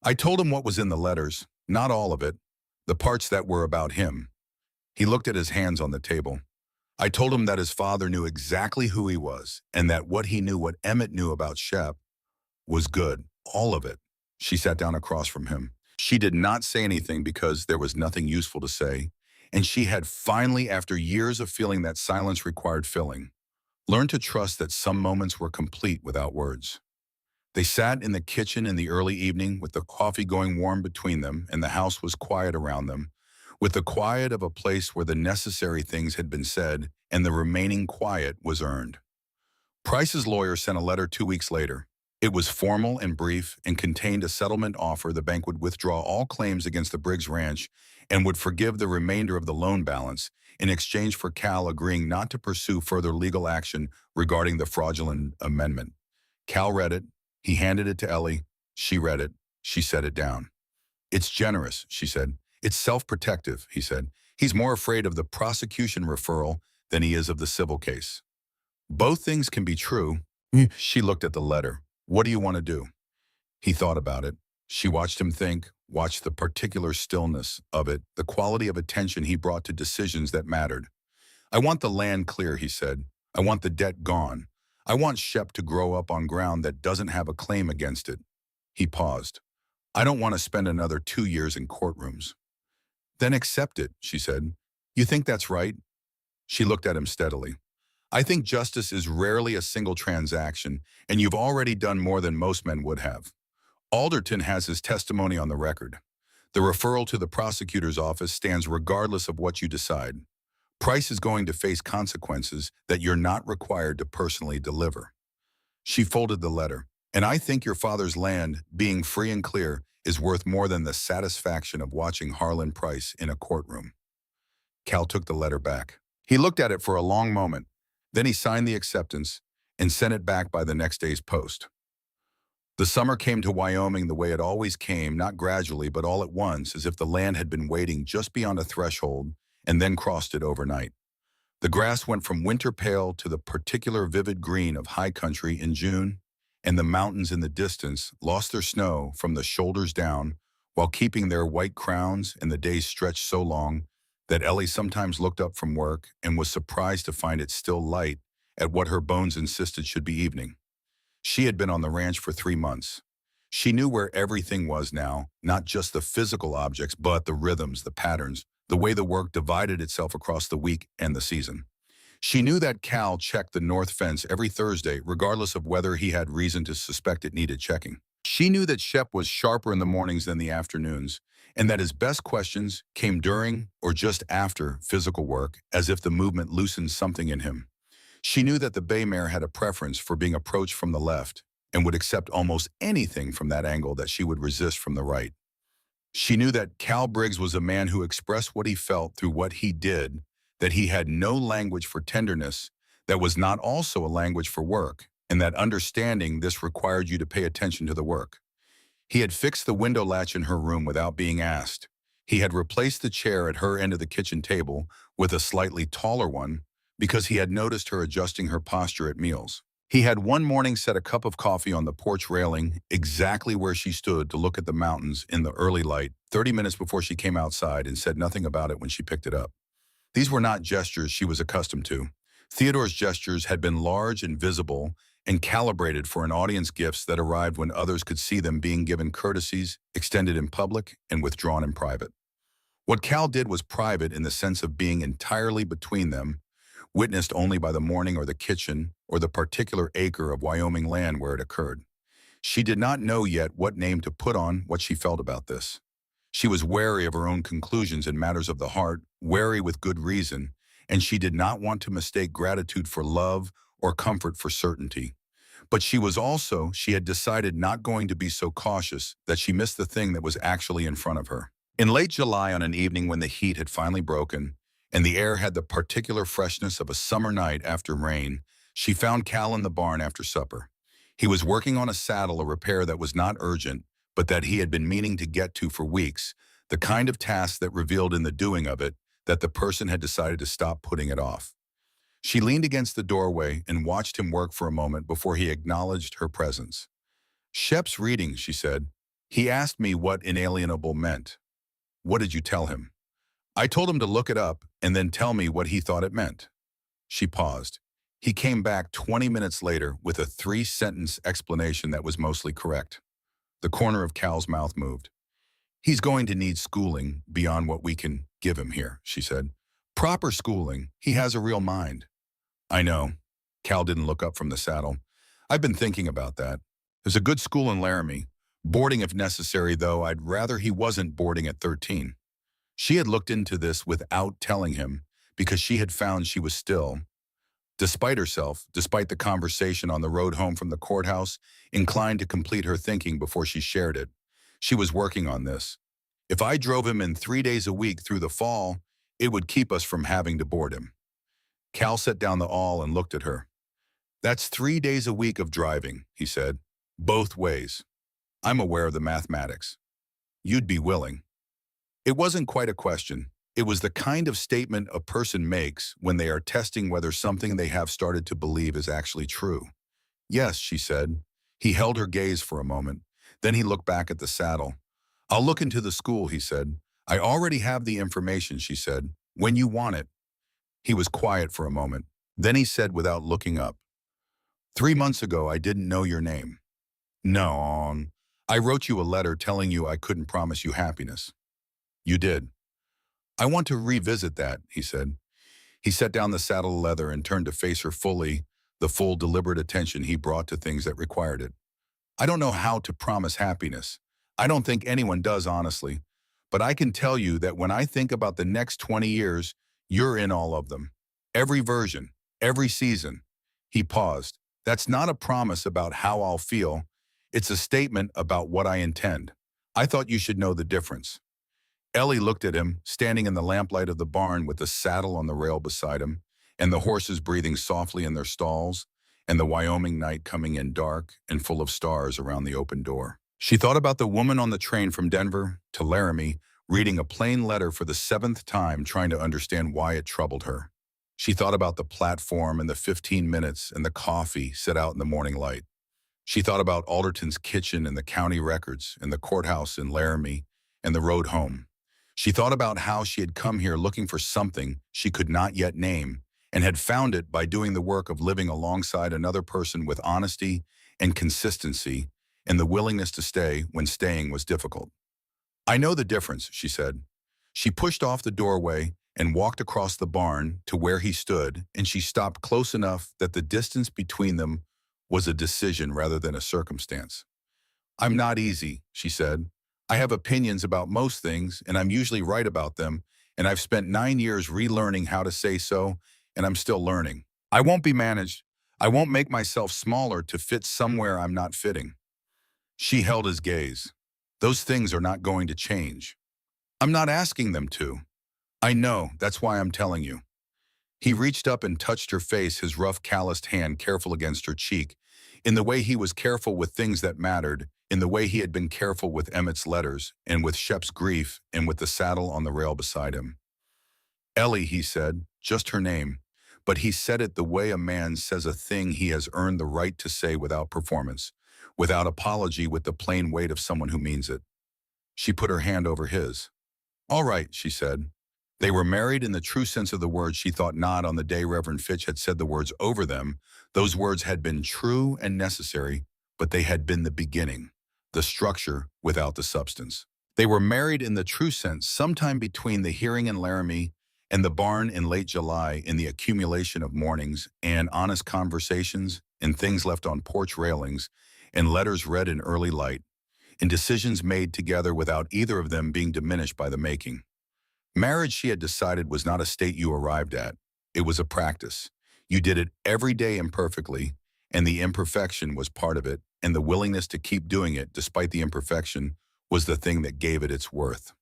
I told him what was in the letters, not all of it, the parts that were about him. He looked at his hands on the table. I told him that his father knew exactly who he was and that what he knew, what Emmett knew about Shep, was good, all of it. She sat down across from him. She did not say anything because there was nothing useful to say, and she had finally, after years of feeling that silence required filling, learned to trust that some moments were complete without words. They sat in the kitchen in the early evening with the coffee going warm between them, and the house was quiet around them, with the quiet of a place where the necessary things had been said and the remaining quiet was earned. Price's lawyer sent a letter 2 weeks later. It was formal and brief and contained a settlement offer. The bank would withdraw all claims against the Briggs Ranch and would forgive the remainder of the loan balance in exchange for Cal agreeing not to pursue further legal action regarding the fraudulent amendment. Cal read it. He handed it to Ellie. She read it. She set it down. It's generous, she said. It's self-protective, he said. He's more afraid of the prosecution referral than he is of the civil case. Both things can be true. She looked at the letter. What do you want to do? He thought about it. She watched him think, watched the particular stillness of it, the quality of attention he brought to decisions that mattered. I want the land clear, he said. I want the debt gone. I want Shep to grow up on ground that doesn't have a claim against it. He paused. I don't want to spend another 2 years in courtrooms. Then accept it, she said. You think that's right? She looked at him steadily. I think justice is rarely a single transaction, and you've already done more than most men would have. Alderton has his testimony on the record. The referral to the prosecutor's office stands regardless of what you decide. Price is going to face consequences that you're not required to personally deliver. She folded the letter. And I think your father's land, being free and clear, is worth more than the satisfaction of watching Harlan Price in a courtroom. Cal took the letter back. He looked at it for a long moment. Then he signed the acceptance and sent it back by the next day's post. The summer came to Wyoming the way it always came, not gradually, but all at once, as if the land had been waiting just beyond a threshold and then crossed it overnight. The grass went from winter pale to the particular vivid green of high country in June, and the mountains in the distance lost their snow from the shoulders down while keeping their white crowns, and the days stretched so long that Ellie sometimes looked up from work and was surprised to find it still light at what her bones insisted should be evening. She had been on the ranch for 3 months. She knew where everything was now, not just the physical objects, but the rhythms, the patterns, the way the work divided itself across the week and the season. She knew that Cal checked the north fence every Thursday, regardless of whether he had reason to suspect it needed checking. She knew that Shep was sharper in the mornings than the afternoons, and that his best questions came during or just after physical work, as if the movement loosened something in him. She knew that the bay mare had a preference for being approached from the left and would accept almost anything from that angle that she would resist from the right. She knew that Cal Briggs was a man who expressed what he felt through what he did, that he had no language for tenderness that was not also a language for work, and that understanding this required you to pay attention to the work. He had fixed the window latch in her room without being asked. He had replaced the chair at her end of the kitchen table with a slightly taller one because he had noticed her adjusting her posture at meals. He had one morning set a cup of coffee on the porch railing exactly where she stood to look at the mountains in the early light, 30 minutes before she came outside, and said nothing about it when she picked it up. These were not gestures she was accustomed to. Theodore's gestures had been large and visible and calibrated for an audience gifts that arrived when others could see them, being given courtesies extended in public and withdrawn in private. What Cal did was private in the sense of being entirely between them, witnessed only by the morning or the kitchen or the particular acre of Wyoming land where it occurred. She did not know yet what name to put on what she felt about this. She was wary of her own conclusions in matters of the heart, wary with good reason, and she did not want to mistake gratitude for love or comfort for certainty. But she had decided not going to be so cautious that she missed the thing that was actually in front of her. In late July, on an evening when the heat had finally broken, and the air had the particular freshness of a summer night after rain, she found Cal in the barn after supper. He was working on a saddle, a repair that was not urgent, but that he had been meaning to get to for weeks, the kind of task that revealed in the doing of it that the person had decided to stop putting it off. She leaned against the doorway and watched him work for a moment before he acknowledged her presence. "Shep's reading," she said. "He asked me what inalienable meant." "What did you tell him?" "I told him to look it up and then tell me what he thought it meant." She paused. He came back 20 minutes later with a 3-sentence explanation that was mostly correct. The corner of Cal's mouth moved. "He's going to need schooling beyond what we can give him here," she said. "Proper schooling. He has a real mind." "I know." Cal didn't look up from the saddle. "I've been thinking about that. There's a good school in Laramie. Boarding if necessary, though I'd rather he wasn't boarding at 13. She had looked into this without telling him because she had found she was still, despite herself, despite the conversation on the road home from the courthouse, inclined to complete her thinking before she shared it. She was working on this. If I drove him in 3 days a week through the fall, it would keep us from having to board him. Cal set down the awl and looked at her. "That's 3 days a week of driving," he said. "Both ways. I'm aware of the mathematics. You'd be willing." It wasn't quite a question. It was the kind of statement a person makes when they are testing whether something they have started to believe is actually true. "Yes," she said. He held her gaze for a moment. Then he looked back at the saddle. "I'll look into the school," he said. "I already have the information," she said. "When you want it." He was quiet for a moment. Then he said without looking up, "3 months ago, I didn't know your name." "No, I wrote you a letter telling you I couldn't promise you happiness." "You did." "I want to revisit that," he said. He set down the saddle leather and turned to face her fully, the full deliberate attention he brought to things that required it. "I don't know how to promise happiness. I don't think anyone does, honestly. But I can tell you that when I think about the next 20 years, you're in all of them. Every version, every season." He paused. "That's not a promise about how I'll feel. It's a statement about what I intend. I thought you should know the difference." Ellie looked at him, standing in the lamplight of the barn with the saddle on the rail beside him, and the horses breathing softly in their stalls, and the Wyoming night coming in dark and full of stars around the open door. She thought about the woman on the train from Denver to Laramie, reading a plain letter for the 7th time, trying to understand why it troubled her. She thought about the platform and the 15 minutes and the coffee set out in the morning light. She thought about Alderton's kitchen and the county records and the courthouse in Laramie and the road home. She thought about how she had come here looking for something she could not yet name, and had found it by doing the work of living alongside another person with honesty and consistency and the willingness to stay when staying was difficult. I know the difference, she said. She pushed off the doorway and walked across the barn to where he stood, and she stopped close enough that the distance between them was a decision rather than a circumstance. I'm not easy, she said. I have opinions about most things, and I'm usually right about them, and I've spent 9 years relearning how to say so, and I'm still learning. I won't be managed. I won't make myself smaller to fit somewhere I'm not fitting. She held his gaze. Those things are not going to change. I'm not asking them to. I know, that's why I'm telling you. He reached up and touched her face, his rough, calloused hand careful against her cheek, in the way he was careful with things that mattered, in the way he had been careful with Emmett's letters, and with Shep's grief, and with the saddle on the rail beside him. Ellie, he said, just her name, but he said it the way a man says a thing he has earned the right to say without performance, without apology, with the plain weight of someone who means it. She put her hand over his. All right, she said. They were married in the true sense of the word. She thought not on the day Reverend Fitch had said the words over them. Those words had been true and necessary, but they had been the beginning, the structure without the substance. They were married in the true sense sometime between the hearing in Laramie and the barn in late July, in the accumulation of mornings and honest conversations and things left on porch railings and letters read in early light, and decisions made together without either of them being diminished by the making. Marriage, she had decided, was not a state you arrived at. It was a practice. You did it every day imperfectly, and the imperfection was part of it, and the willingness to keep doing it despite the imperfection was the thing that gave it its worth.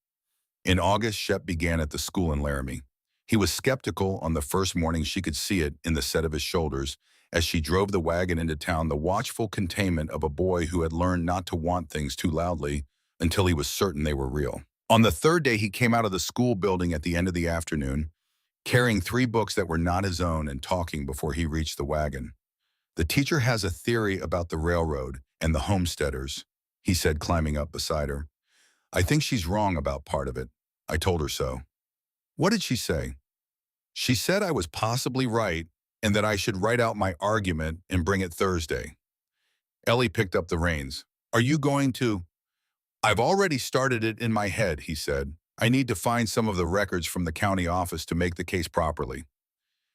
In August, Shep began at the school in Laramie. He was skeptical on the first morning. She could see it in the set of his shoulders as she drove the wagon into town, the watchful containment of a boy who had learned not to want things too loudly until he was certain they were real. On the third day, he came out of the school building at the end of the afternoon, carrying 3 books that were not his own and talking before he reached the wagon. The teacher has a theory about the railroad and the homesteaders, he said, climbing up beside her. I think she's wrong about part of it. I told her so. What did she say? She said I was possibly right and that I should write out my argument and bring it Thursday. Ellie picked up the reins. Are you going to? I've already started it in my head, he said. I need to find some of the records from the county office to make the case properly.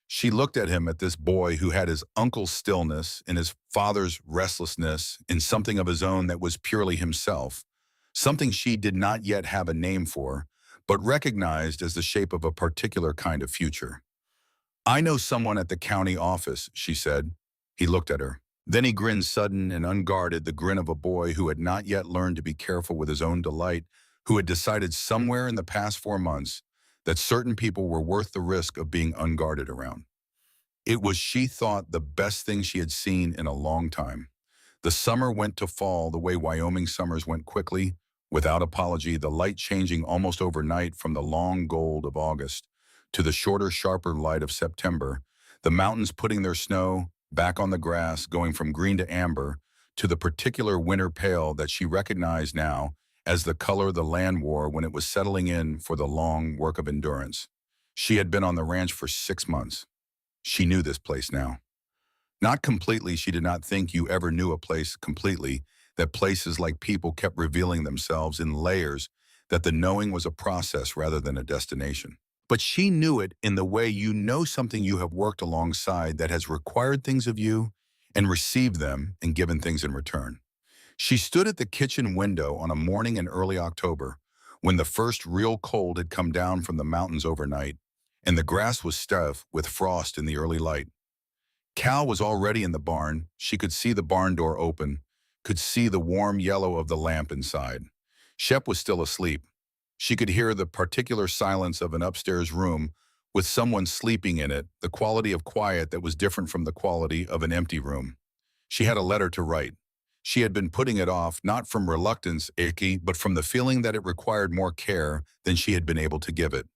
She looked at him, at this boy who had his uncle's stillness and his father's restlessness in something of his own that was purely himself, something she did not yet have a name for, but recognized as the shape of a particular kind of future. I know someone at the county office, she said. He looked at her. Then he grinned, sudden and unguarded, the grin of a boy who had not yet learned to be careful with his own delight, who had decided somewhere in the past 4 months that certain people were worth the risk of being unguarded around. It was, she thought, the best thing she had seen in a long time. The summer went to fall the way Wyoming summers went, quickly, without apology, the light changing almost overnight from the long gold of August to the shorter, sharper light of September, the mountains putting their snow back on the grass, going from green to amber, to the particular winter pale that she recognized now as the color the land wore when it was settling in for the long work of endurance. She had been on the ranch for 6 months. She knew this place now. Not completely. She did not think you ever knew a place completely, that places like people kept revealing themselves in layers, that the knowing was a process rather than a destination. But she knew it in the way you know something you have worked alongside that has required things of you and received them and given things in return. She stood at the kitchen window on a morning in early October when the first real cold had come down from the mountains overnight, and the grass was stiff with frost in the early light. Cal was already in the barn. She could see the barn door open, could see the warm yellow of the lamp inside. Shep was still asleep. She could hear the particular silence of an upstairs room with someone sleeping in it, the quality of quiet that was different from the quality of an empty room. She had a letter to write. She had been putting it off, not from reluctance, icky, but from the feeling that it required more care than she had been able to give it.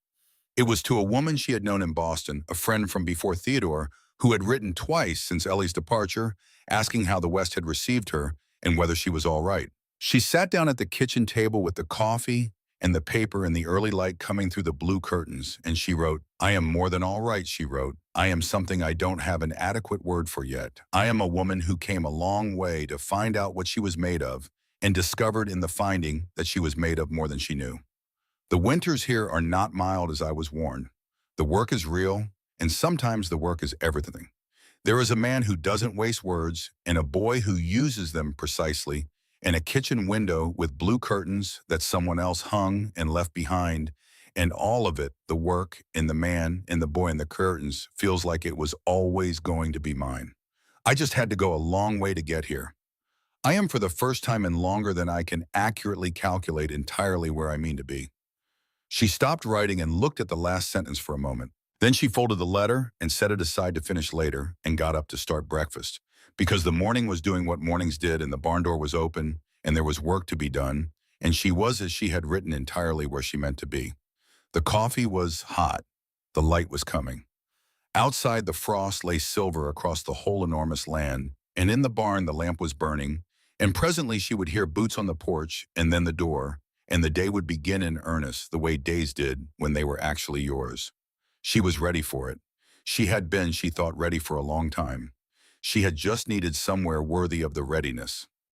It was to a woman she had known in Boston, a friend from before Theodore, who had written twice since Ellie's departure, asking how the West had received her and whether she was all right. She sat down at the kitchen table with the coffee and the paper in the early light coming through the blue curtains, and she wrote, "I am more than all right," she wrote. "I am something I don't have an adequate word for yet. I am a woman who came a long way to find out what she was made of, and discovered in the finding that she was made of more than she knew. The winters here are not mild as I was warned. The work is real, and sometimes the work is everything. There is a man who doesn't waste words, and a boy who uses them precisely, and a kitchen window with blue curtains that someone else hung and left behind, and all of it, the work and the man and the boy and the curtains, feels like it was always going to be mine. I just had to go a long way to get here. I am for the first time in longer than I can accurately calculate entirely where I mean to be." She stopped writing and looked at the last sentence for a moment. Then she folded the letter and set it aside to finish later and got up to start breakfast. Because the morning was doing what mornings did and the barn door was open and there was work to be done, and she was, as she had written, entirely where she meant to be. The coffee was hot. The light was coming. Outside, the frost lay silver across the whole enormous land, and in the barn the lamp was burning, and presently she would hear boots on the porch and then the door, and the day would begin in earnest the way days did when they were actually yours. She was ready for it. She had been, she thought, ready for a long time. She had just needed somewhere worthy of the readiness.